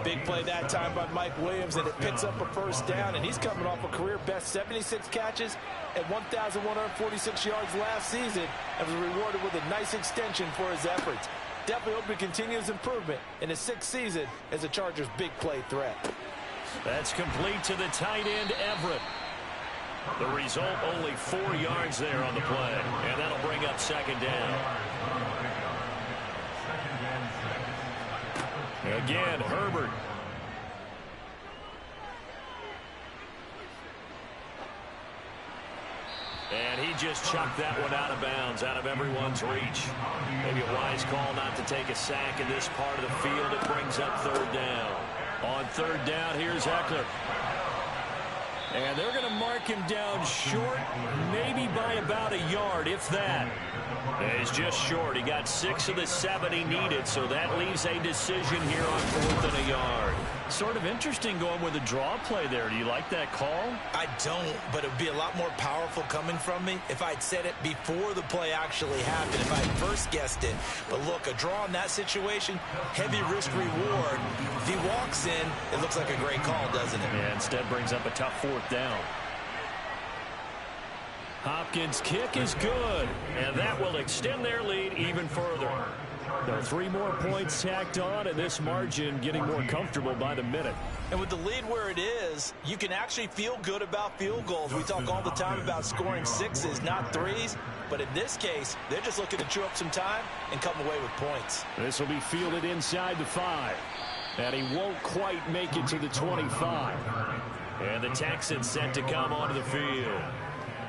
Big play that time by Mike Williams, and it picks up a 1st down, and he's coming off a career-best 76 catches at 1,146 yards last season and was rewarded with a nice extension for his efforts. Definitely hope he continues improvement in his 6th season as a Chargers' big play threat. That's complete to the tight end, Everett. The result, only 4 yards there on the play, and that'll bring up 2nd down. Again, Herbert. And he just chucked that one out of bounds, out of everyone's reach. Maybe a wise call not to take a sack in this part of the field. It brings up 3rd down. On 3rd down, here's Ekeler. And they're going to mark him down short, maybe by about a yard, if that. Yeah, he's just short. He got 6 of the 7 he needed, so that leaves a decision here on 4th and a yard. Sort of interesting going with a draw play there. Do you like that call? I don't, but it would be a lot more powerful coming from me if I'd said it before the play actually happened, if I'd first guessed it. But look, a draw in that situation, heavy risk reward. If he walks in, it looks like a great call, doesn't it? Yeah, instead brings up a tough 4th down. Hopkins' kick is good, and that will extend their lead even further. So 3 more points tacked on, and this margin getting more comfortable by the minute. And with the lead where it is, you can actually feel good about field goals. We talk all the time about scoring 6s, not 3s. But in this case, they're just looking to chew up some time and come away with points. This will be fielded inside the 5. And he won't quite make it to the 25. And the Texans set to come onto the field.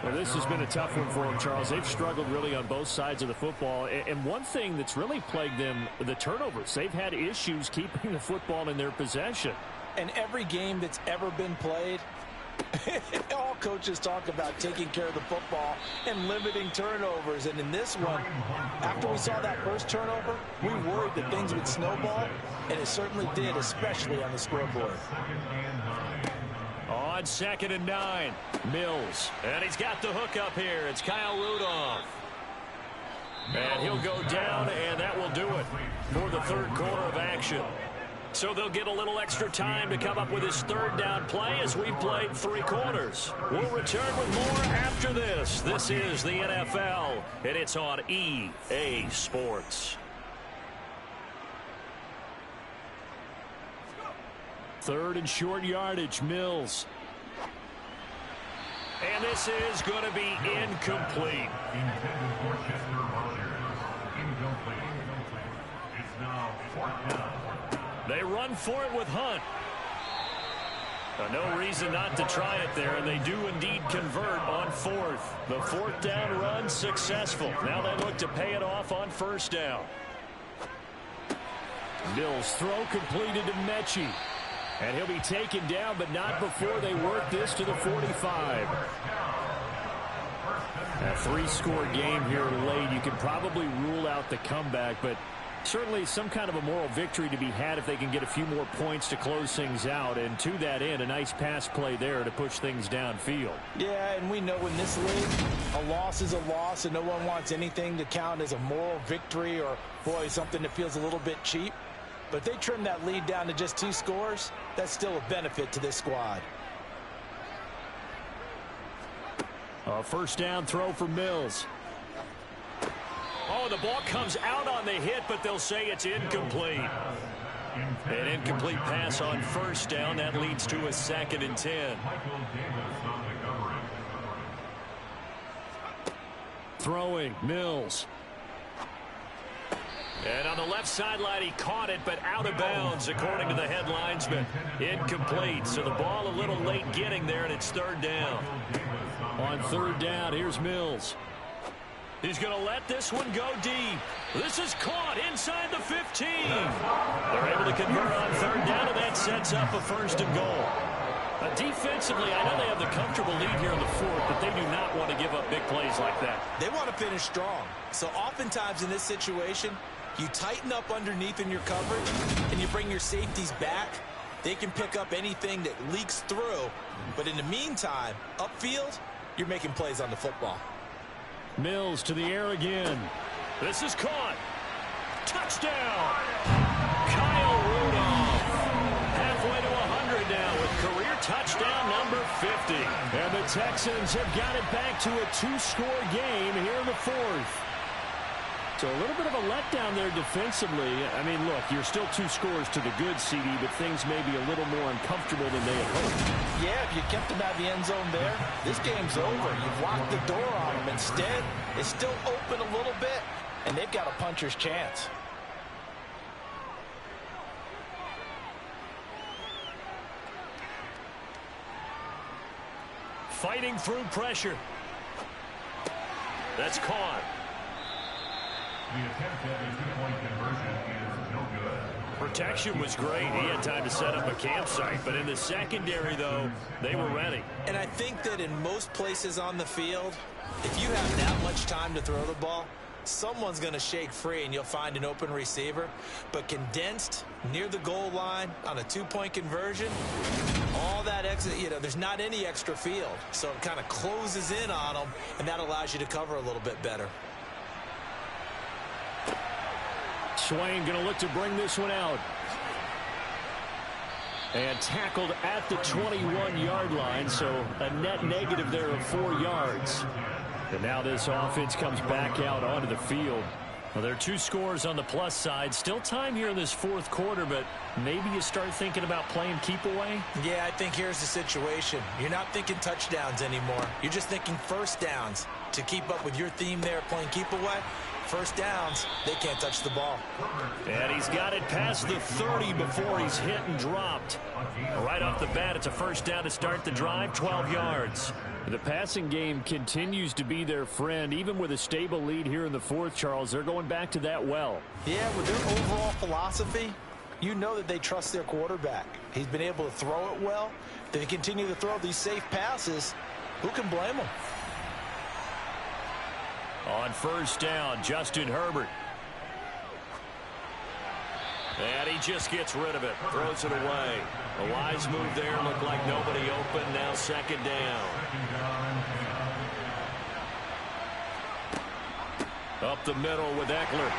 Well, this has been a tough one for them, Charles. They've struggled really on both sides of the football. And one thing that's really plagued them, the turnovers. They've had issues keeping the football in their possession. And every game that's ever been played, all coaches talk about taking care of the football and limiting turnovers. And in this one, after we saw that first turnover, we worried that things would snowball, and it certainly did, especially on the scoreboard. On 2nd and 9, Mills. And he's got the hook up here. It's Kyle Rudolph. And he'll go down, and that will do it for the 3rd quarter of action. So they'll get a little extra time to come up with his 3rd down play as we've played 3 quarters. We'll return with more after this. This is the NFL, and it's on EA Sports. 3rd and short yardage, Mills. And this is going to be incomplete. Intended for Chester Rogers. Incomplete. It's now 4th down. They run for it with Hunt. No reason not to try it there, and they do indeed convert on 4th. The 4th down run successful. Now they look to pay it off on 1st down. Mills throw completed to Mechie. And he'll be taken down, but not before they work this to the 45. A 3-score game here late. You can probably rule out the comeback, but certainly some kind of a moral victory to be had if they can get a few more points to close things out. And to that end, a nice pass play there to push things downfield. Yeah, and we know in this league, a loss is a loss, and no one wants anything to count as a moral victory or, boy, something that feels a little bit cheap. But if they trim that lead down to just 2 scores, that's still a benefit to this squad. A 1st down throw for Mills. Oh, the ball comes out on the hit, but they'll say it's incomplete. An incomplete pass on 1st down. That leads to a 2nd and 10. Throwing, Mills. And on the left sideline, he caught it, but out of bounds, according to the head linesman. Incomplete, so the ball a little late getting there, and it's 3rd down. On 3rd down, here's Mills. He's going to let this one go deep. This is caught inside the 15. They're able to convert on 3rd down, and that sets up a 1st and goal. Defensively, I know they have the comfortable lead here in the 4th, but they do not want to give up big plays like that. They want to finish strong. So oftentimes in this situation, you tighten up underneath in your coverage, and you bring your safeties back. They can pick up anything that leaks through. But in the meantime, upfield, you're making plays on the football. Mills to the air again. This is caught. Touchdown! Kyle Rudolph. Halfway to 100 now with career touchdown number 50. And the Texans have got it back to a 2-score game here in the 4th. So a little bit of a letdown there defensively. I mean, look, you're still 2 scores to the good, CD, but things may be a little more uncomfortable than they had hoped. Yeah, if you kept them out of the end zone there, this game's over. You've locked the door on them. Instead, it's still open a little bit, and they've got a puncher's chance. Fighting through pressure. That's caught. The attempt at a 2-point conversion is no good. Protection was great. He had time to set up a campsite, but in the secondary, though, they were ready. And I think that in most places on the field, if you have that much time to throw the ball, someone's going to shake free and you'll find an open receiver. But condensed near the goal line on a 2-point conversion, all that extra, there's not any extra field. So it kind of closes in on them, and that allows you to cover a little bit better. Swain going to look to bring this one out. And tackled at the 21-yard line, so a net negative there of 4 yards. And now this offense comes back out onto the field. Well, there are 2 scores on the plus side. Still time here in this fourth quarter, but maybe you start thinking about playing keep away? Yeah, I think here's the situation. You're not thinking touchdowns anymore. You're just thinking first downs. To keep up with your theme there, playing keep away, first downs, they can't touch the ball. And he's got it past the 30 before he's hit and dropped. Right off the bat, it's a first down to start the drive, 12 yards. The passing game continues to be their friend. Even with a stable lead here in the fourth, Charles, they're going back to that well. Yeah, with their overall philosophy, you know that they trust their quarterback. He's been able to throw it well. They continue to throw these safe passes. Who can blame them? On first down, Justin Herbert. And he just gets rid of it, throws it away. A wise move there, looked like nobody open, now second down. Up the middle with Eckler.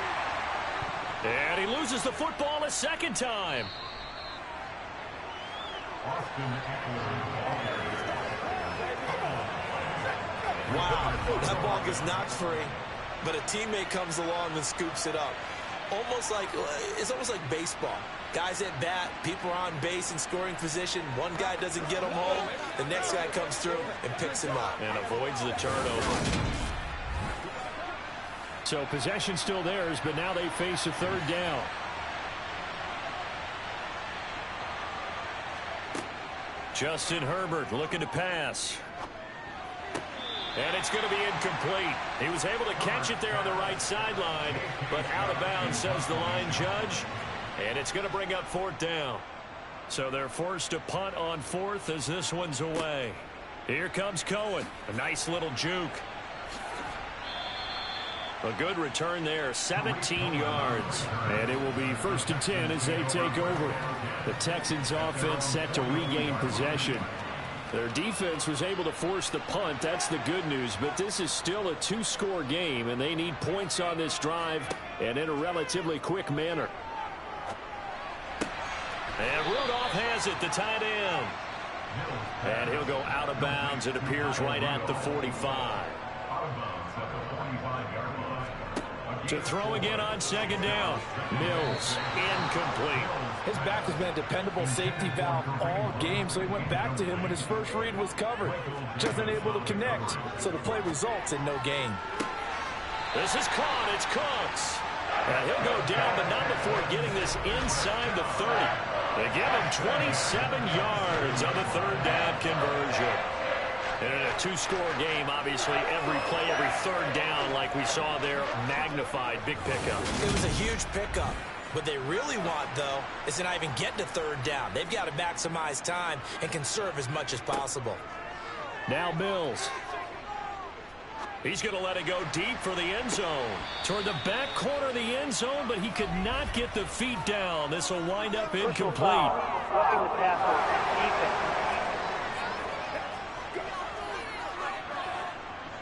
And he loses the football a second time. Wow, that ball gets knocked free, but a teammate comes along and scoops it up. It's almost like baseball. Guys at bat, people are on base in scoring position. One guy doesn't get him home. The next guy comes through and picks him up. And avoids the turnover. So possession still theirs, but now they face a third down. Justin Herbert looking to pass. And it's going to be incomplete. He was able to catch it there on the right sideline, but out of bounds, says the line judge. And it's going to bring up fourth down. So they're forced to punt on fourth as this one's away. Here comes Cohen. A nice little juke. A good return there, 17 yards. And it will be 1st and 10 as they take over. The Texans offense set to regain possession. Their defense was able to force the punt. That's the good news. But this is still a 2-score game, and they need points on this drive and in a relatively quick manner. And Rudolph has it, the tight end. And he'll go out of bounds. It appears right at the 45. To throw again on second down. Mills, incomplete. His back has been a dependable safety valve all game, so he went back to him when his first read was covered. Just unable to connect, so the play results in no gain. This is caught. It's Cooks. And he'll go down, but not before getting this inside the 30. They give him 27 yards on the third down conversion. And in a 2-score game, obviously, every play, every third down, like we saw there, magnified. Big pickup. It was a huge pickup. What they really want, though, is to not even get to third down. They've got to maximize time and conserve as much as possible. Now Mills. He's going to let it go deep for the end zone. Toward the back corner of the end zone, but he could not get the feet down. This will wind up incomplete.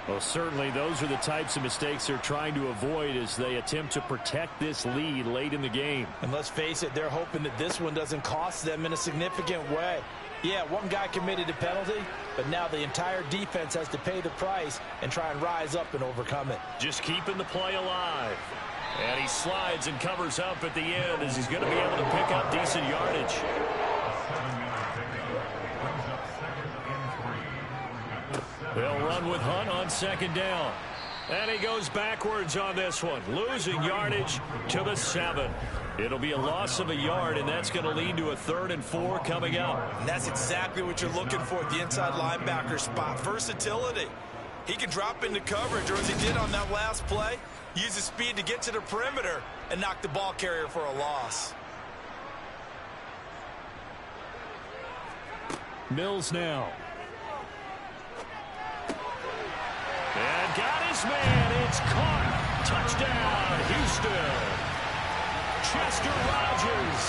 Well, certainly those are the types of mistakes they're trying to avoid as they attempt to protect this lead late in the game. And let's face it, they're hoping that this one doesn't cost them in a significant way. Yeah, one guy committed a penalty, but now the entire defense has to pay the price and try and rise up and overcome it. Just keeping the play alive. And he slides and covers up at the end as he's going to be able to pick up decent yardage. They'll run with Hunt on second down. And he goes backwards on this one, losing yardage to the 7. It'll be a loss of a yard, and that's going to lead to a 3rd and 4 coming up. And that's exactly what you're looking for at the inside linebacker spot. Versatility. He can drop into coverage, or as he did on that last play, use his speed to get to the perimeter and knock the ball carrier for a loss. Mills now. And got his man. It's caught. Touchdown, Houston. Chester Rogers,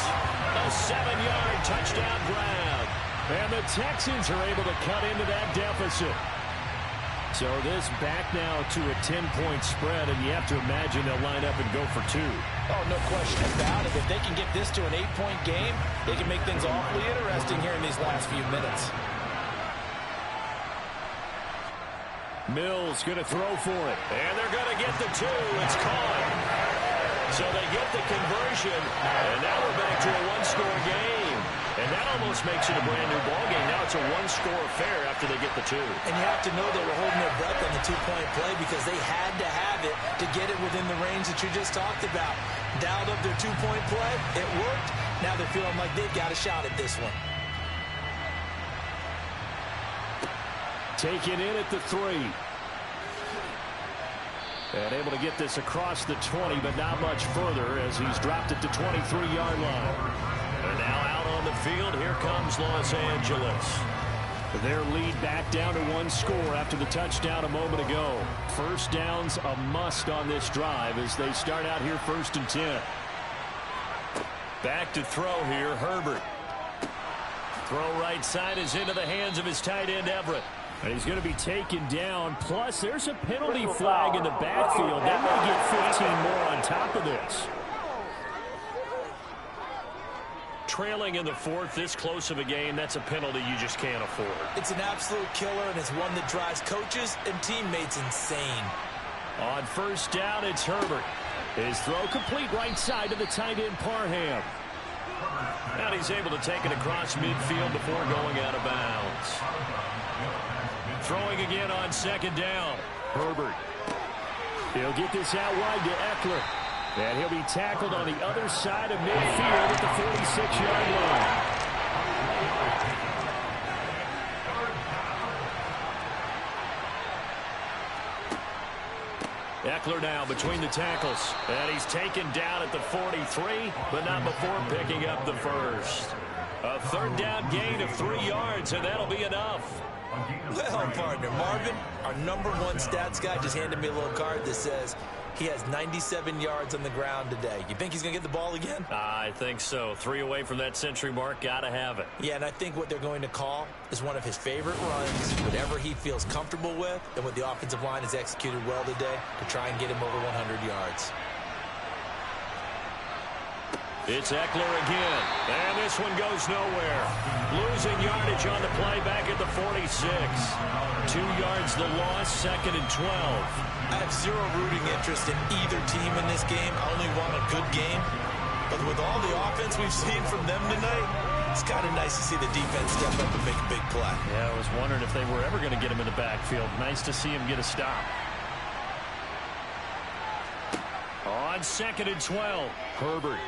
a 7-yard touchdown grab. And the Texans are able to cut into that deficit. So this back now to a 10-point spread, and you have to imagine they'll line up and go for 2. Oh, no question about it. If they can get this to an 8-point game, they can make things awfully interesting here in these last few minutes. Mills going to throw for it. And they're going to get the 2. It's caught. So they get the conversion, and now we're back to a one-score game. And that almost makes it a brand-new ball game. Now it's a one-score affair after they get the two. And you have to know they were holding their breath on the two-point play because they had to have it to get it within the range that you just talked about. Dialed up their two-point play. It worked. Now they're feeling like they've got a shot at this one. Taken in at the 3. And able to get this across the 20, but not much further as he's dropped it to 23-yard line. And now out on the field, here comes Los Angeles. Their lead back down to one score after the touchdown a moment ago. First down's a must on this drive as they start out here 1st and 10. Back to throw here, Herbert. Throw right side is into the hands of his tight end, Everett. And he's going to be taken down. Plus, there's a penalty flag in the backfield. They may get 15 more on top of this. Trailing in the 4th, this close of a game, that's a penalty you just can't afford. It's an absolute killer, and it's one that drives coaches and teammates insane. On 1st down, it's Herbert. His throw complete right side to the tight end, Parham. And he's able to take it across midfield before going out of bounds. Throwing again on 2nd down. Herbert. He'll get this out wide to Eckler. And he'll be tackled on the other side of midfield at the 46-yard line. Eckler now between the tackles. And he's taken down at the 43, but not before picking up the first. A 3rd down gain of 3 yards, and that'll be enough. Well, partner, Marvin, our #1 stats guy just handed me a little card that says he has 97 yards on the ground today. You think he's going to get the ball again? I think so. 3 away from that century mark. Got to have it. Yeah, and I think what they're going to call is one of his favorite runs, whatever he feels comfortable with, and what the offensive line has executed well today to try and get him over 100 yards. It's Eckler again, and this one goes nowhere. Losing yardage on the play back at the 46. 2 yards the loss, 2nd and 12. I have zero rooting interest in either team in this game. I only want a good game. But with all the offense we've seen from them tonight, it's kind of nice to see the defense step up and make a big play. Yeah, I was wondering if they were ever going to get him in the backfield. Nice to see him get a stop. On 2nd and 12, Herbert.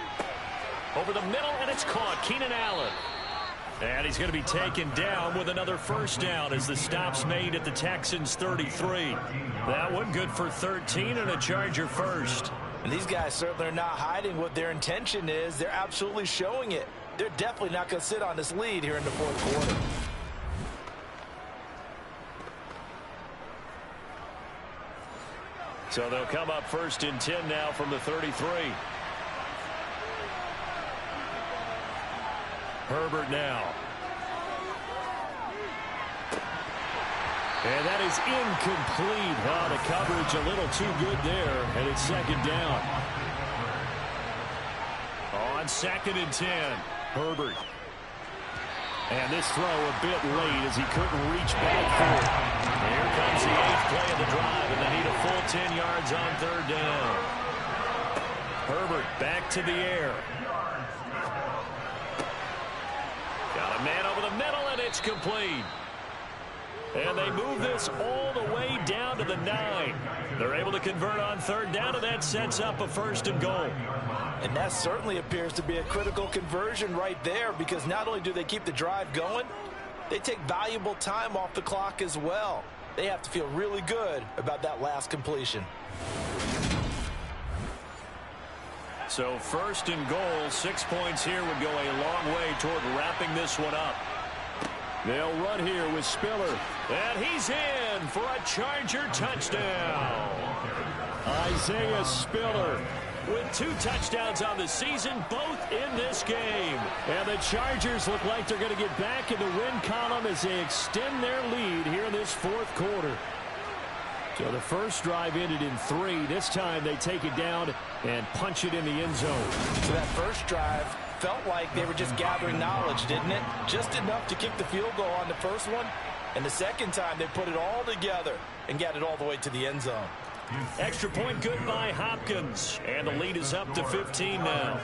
Over the middle, and it's caught. Keenan Allen. And he's going to be taken down with another 1st down as the stop's made at the Texans' 33. That one good for 13 and a Charger first. And these guys certainly are not hiding what their intention is. They're absolutely showing it. They're definitely not going to sit on this lead here in the 4th quarter. So they'll come up 1st and 10 now from the 33. Herbert now. And that is incomplete. Oh, the coverage a little too good there, and it's 2nd down. On 2nd and 10, Herbert. And this throw a bit late as he couldn't reach back for it. Here comes the 8th play of the drive, and they need a full 10 yards on 3rd down. Herbert back to the air. Got a man over the middle, and it's complete. And they move this all the way down to the 9. They're able to convert on 3rd down, and that sets up a 1st and goal. And that certainly appears to be a critical conversion right there, because not only do they keep the drive going, they take valuable time off the clock as well. They have to feel really good about that last completion. So 1st and goal, 6 points here would go a long way toward wrapping this one up. They'll run here with Spiller. And he's in for a Charger touchdown. Isaiah Spiller with 2 touchdowns on the season, both in this game. And the Chargers look like they're going to get back in the win column as they extend their lead here in this 4th quarter. So the first drive ended in 3. This time they take it down and punch it in the end zone. So that first drive felt like they were just gathering knowledge, didn't it? Just enough to kick the field goal on the first one. And the second time they put it all together and got it all the way to the end zone. Extra point good by Hopkins. And the lead is up to 15 now.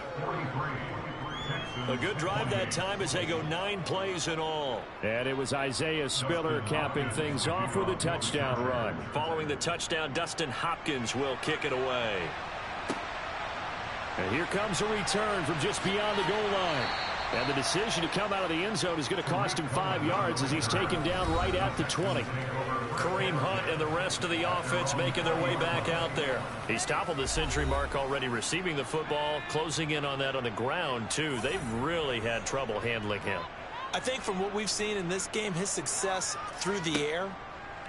A good drive that time as they go 9 plays in all. And it was Isaiah Spiller capping things off with a touchdown run. Following the touchdown, Dustin Hopkins will kick it away. And here comes a return from just beyond the goal line. And the decision to come out of the end zone is going to cost him 5 yards as he's taken down right at the 20. Kareem Hunt and the rest of the offense making their way back out there. He's toppled the century mark already receiving the football, closing in on that on the ground, too. They've really had trouble handling him. I think from what we've seen in this game, his success through the air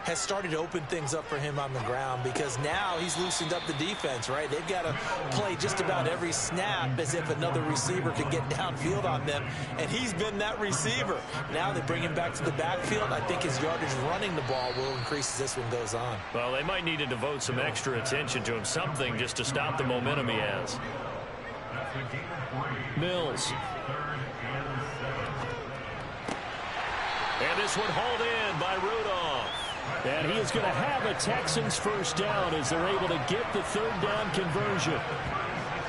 has started to open things up for him on the ground, because now he's loosened up the defense, right? They've got to play just about every snap as if another receiver can get downfield on them, and he's been that receiver. Now they bring him back to the backfield. I think his yardage running the ball will increase as this one goes on. Well, they might need to devote some extra attention to him, something just to stop the momentum he has. Mills. And this one hauled in by Rudolph. And he is going to have a Texans first down as they're able to get the third down conversion.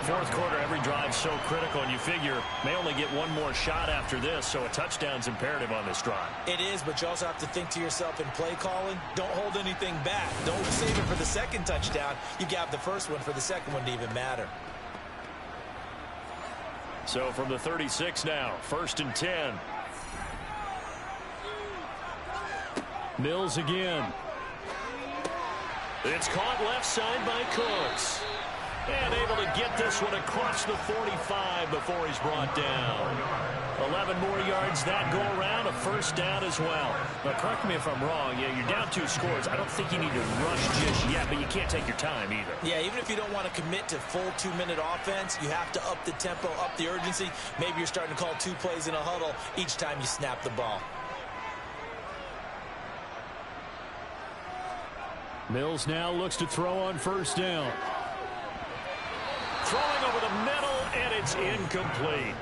Fourth quarter, every drive so critical, and you figure may only get one more shot after this, so a touchdown's imperative on this drive. It is, but you also have to think to yourself in play calling, don't hold anything back. Don't save it for the second touchdown. You got the first one for the second one to even matter. So from the 36 now, 1st and 10. Mills again. It's caught left side by Cooks. And able to get this one across the 45 before he's brought down. 11 more yards that go around, a first down as well. Now, correct me if I'm wrong. Yeah, you're down 2 scores. I don't think you need to rush just yet, but you can't take your time either. Yeah, even if you don't want to commit to full 2-minute offense, you have to up the tempo, up the urgency. Maybe you're starting to call 2 plays in a huddle each time you snap the ball. Mills now looks to throw on first down. Throwing over the middle, and it's incomplete.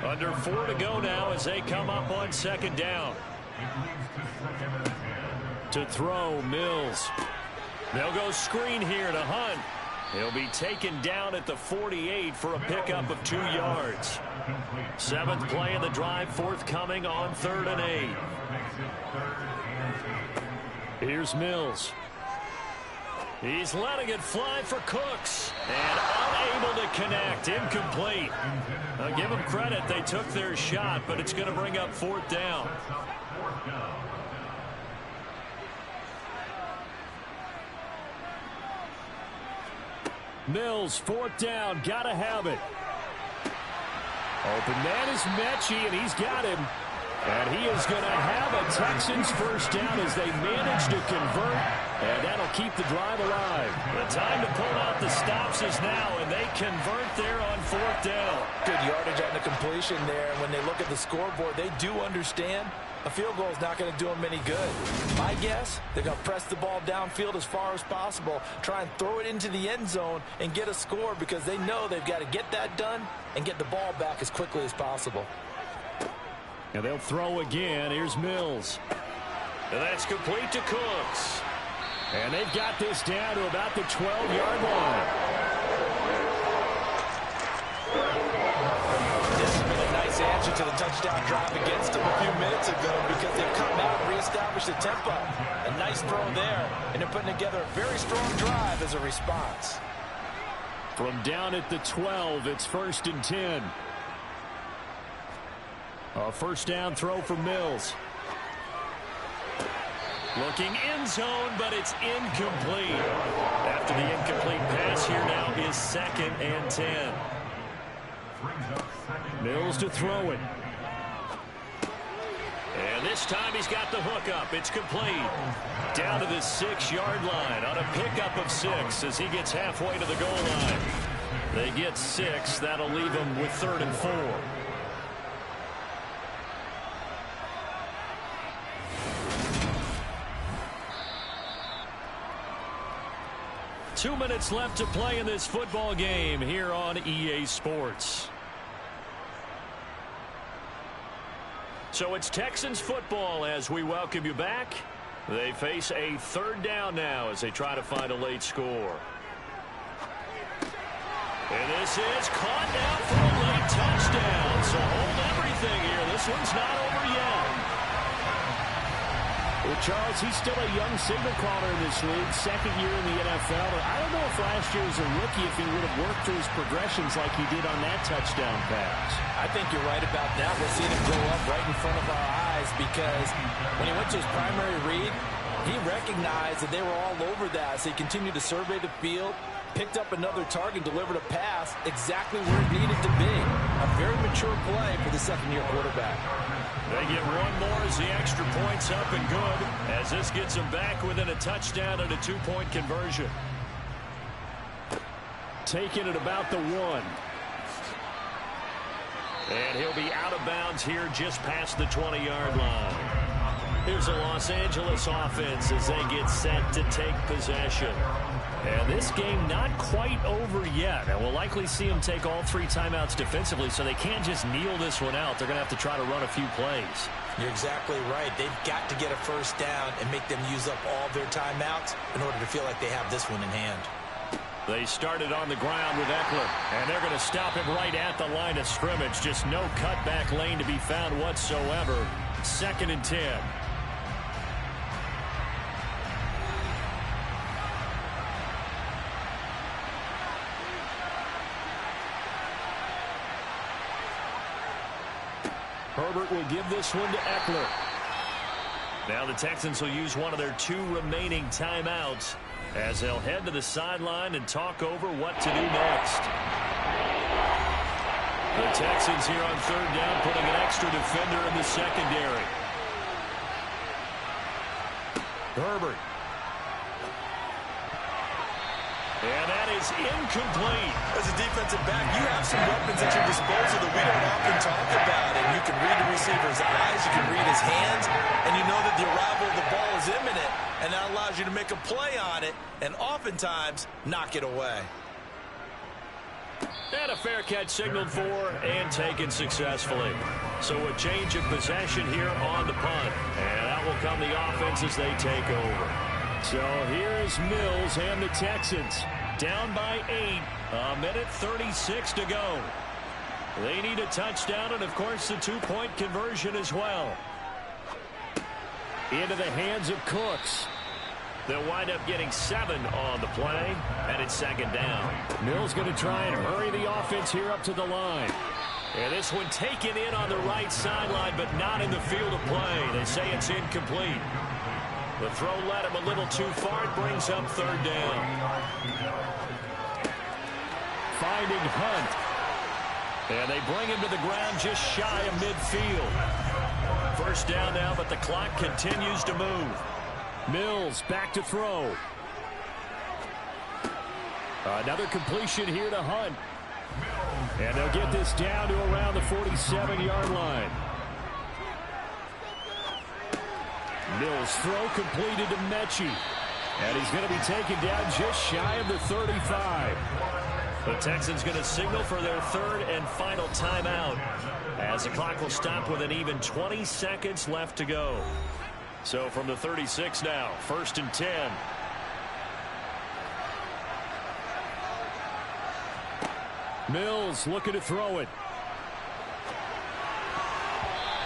Under 4 to go now as they come up on second down. To throw, Mills. They'll go screen here to Hunt. He'll be taken down at the 48 for a pickup of 2 yards. 7th play of the drive forthcoming on 3rd and 8. Here's Mills. He's letting it fly for Cooks. And unable to connect. Incomplete. I'll give them credit. They took their shot, but it's going to bring up 4th down. Mills, 4th down. Gotta have it. Open man is Mechie, and he's got him. And he is going to have a Texans first down as they manage to convert, and that'll keep the drive alive. The time to pull out the stops is now, and they convert there on 4th down. Good yardage on the completion there. When they look at the scoreboard, they do understand a field goal is not going to do them any good. My guess, they're going to press the ball downfield as far as possible, try and throw it into the end zone and get a score, because they know they've got to get that done and get the ball back as quickly as possible. And they'll throw again. Here's Mills. And that's complete to Cooks. And they've got this down to about the 12-yard line. This has been a nice answer to the touchdown drive against them a few minutes ago, because they've come out and reestablished the tempo. A nice throw there, and they're putting together a very strong drive as a response. From down at the 12, it's 1st and 10. A first down throw for Mills. Looking end zone, but it's incomplete. After the incomplete pass, here now is 2nd and 10. Mills to throw it. And this time he's got the hook up. It's complete. Down to the 6-yard line on a pickup of 6 as he gets halfway to the goal line. They get 6. That'll leave them with 3rd and 4. 2 minutes left to play in this football game here on EA Sports. So it's Texans football as we welcome you back. They face a third down now as they try to find a late score. And this is caught now for a late touchdown. So hold everything here. This one's not over yet. Well, Charles, he's still a young signal caller in this league, second year in the NFL. I don't know if last year as a rookie if he would have worked through his progressions like he did on that touchdown pass. I think you're right about that. We're seeing him grow up right in front of our eyes because when he went to his primary read, he recognized that they were all over that. So he continued to survey the field, picked up another target, delivered a pass exactly where it needed to be. A very mature play for the second-year quarterback. They get one more as the extra point's up and good, as this gets them back within a touchdown and a two-point conversion. Taking it about the 1. And he'll be out of bounds here just past the 20-yard line. Here's the Los Angeles offense as they get set to take possession. And this game not quite over yet. And we'll likely see them take all 3 timeouts defensively, so they can't just kneel this one out. They're going to have to try to run a few plays. You're exactly right. They've got to get a first down and make them use up all their timeouts in order to feel like they have this one in hand. They started on the ground with Eckler, and they're going to stop him right at the line of scrimmage. Just no cutback lane to be found whatsoever. 2nd and 10. Herbert will give this one to Eckler. Now the Texans will use one of their 2 remaining timeouts as they'll head to the sideline and talk over what to do next. The Texans here on 3rd down putting an extra defender in the secondary. Herbert. And that is incomplete. As a defensive back, you have some weapons at your disposal that we don't often talk about. And you can read the receiver's eyes, you can read his hands, and you know that the arrival of the ball is imminent. And that allows you to make a play on it and oftentimes knock it away. And a fair catch signaled for and taken successfully. So a change of possession here on the punt. And that will come the offense as they take over. So here's Mills and the Texans. Down by 8. 1:36 to go. They need a touchdown and, of course, the 2-point conversion as well. Into the hands of Cooks. They'll wind up getting 7 on the play, and it's 2nd down. Mills going to try and hurry the offense here up to the line. And this one taken in on the right sideline, but not in the field of play. They say it's incomplete. The throw led him a little too far. It brings up 3rd down. Finding Hunt. And they bring him to the ground just shy of midfield. 1st down now, but the clock continues to move. Mills back to throw. Another completion here to Hunt. And they'll get this down to around the 47-yard line. Mills' throw completed to Mechie. And he's going to be taken down just shy of the 35. The Texans going to signal for their 3rd and final timeout as the clock will stop with an even 20 seconds left to go. So from the 36 now, 1st and 10. Mills looking to throw it.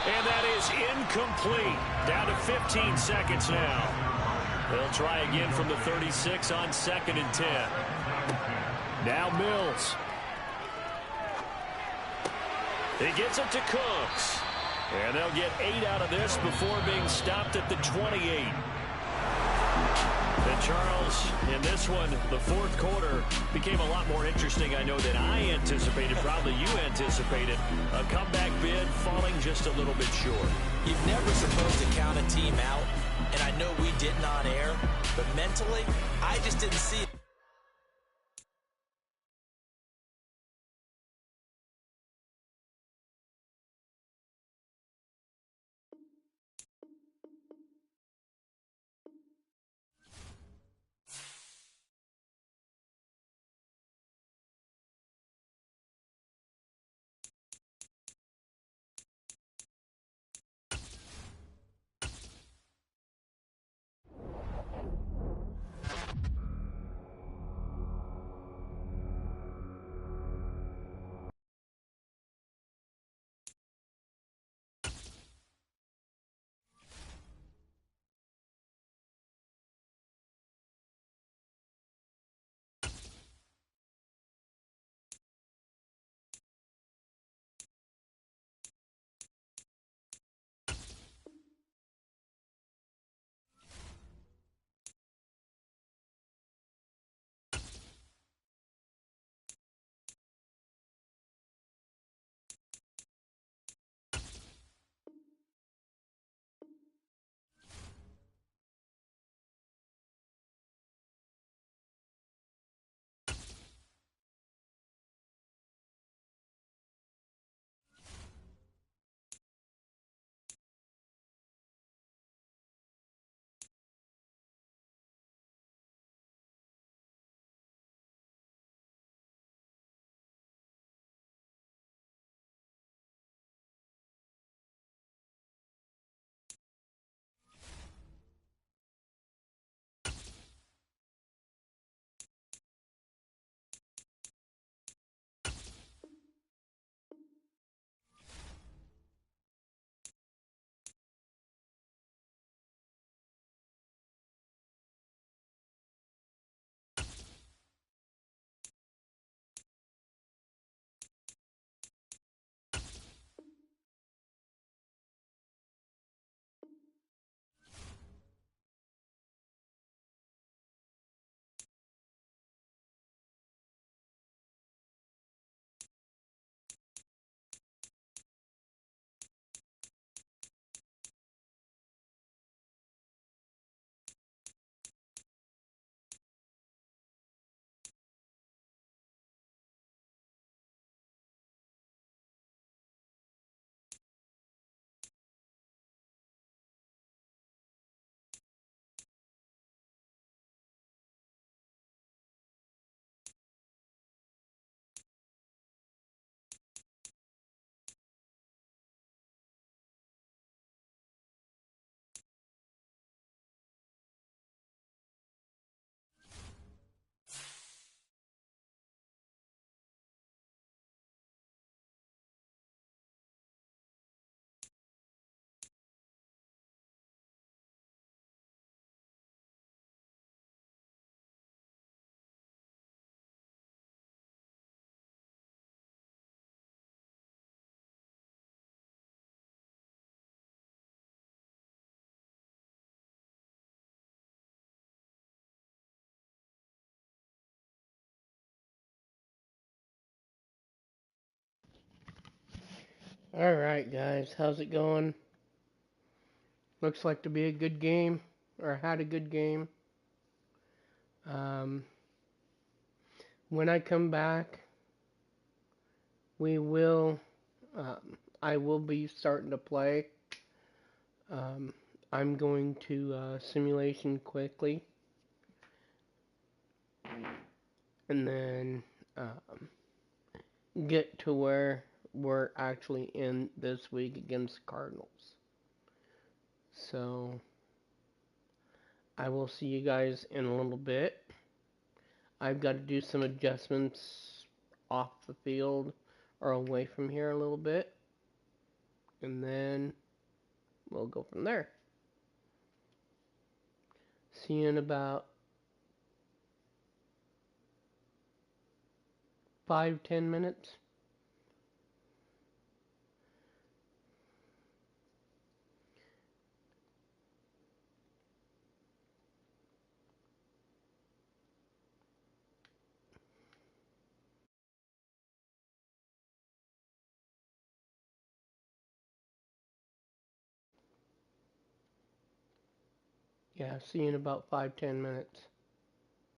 And that is incomplete. Down to 15 seconds now. They'll try again from the 36 on 2nd and 10. Now Mills. He gets it to Cooks. And they'll get 8 out of this before being stopped at the 28. And Charles, in this one, the 4th quarter became a lot more interesting, I know, than I anticipated. Probably you anticipated. A comeback bid falling just a little bit short. You've never supposed to count a team out, and I know we didn't on air, but mentally, I just didn't see it. Alright, guys, how's it going? Looks like to be a good game, or had a good game. Um, when I come back, we will, I will be starting to play. Um, I'm going to simulation quickly, and then get to where we're actually in this week against the Cardinals. So, I will see you guys in a little bit. I've got to do some adjustments off the field or away from here a little bit, and then we'll go from there. See you in about 5-10 minutes. Yeah, see you in about 5-10 minutes.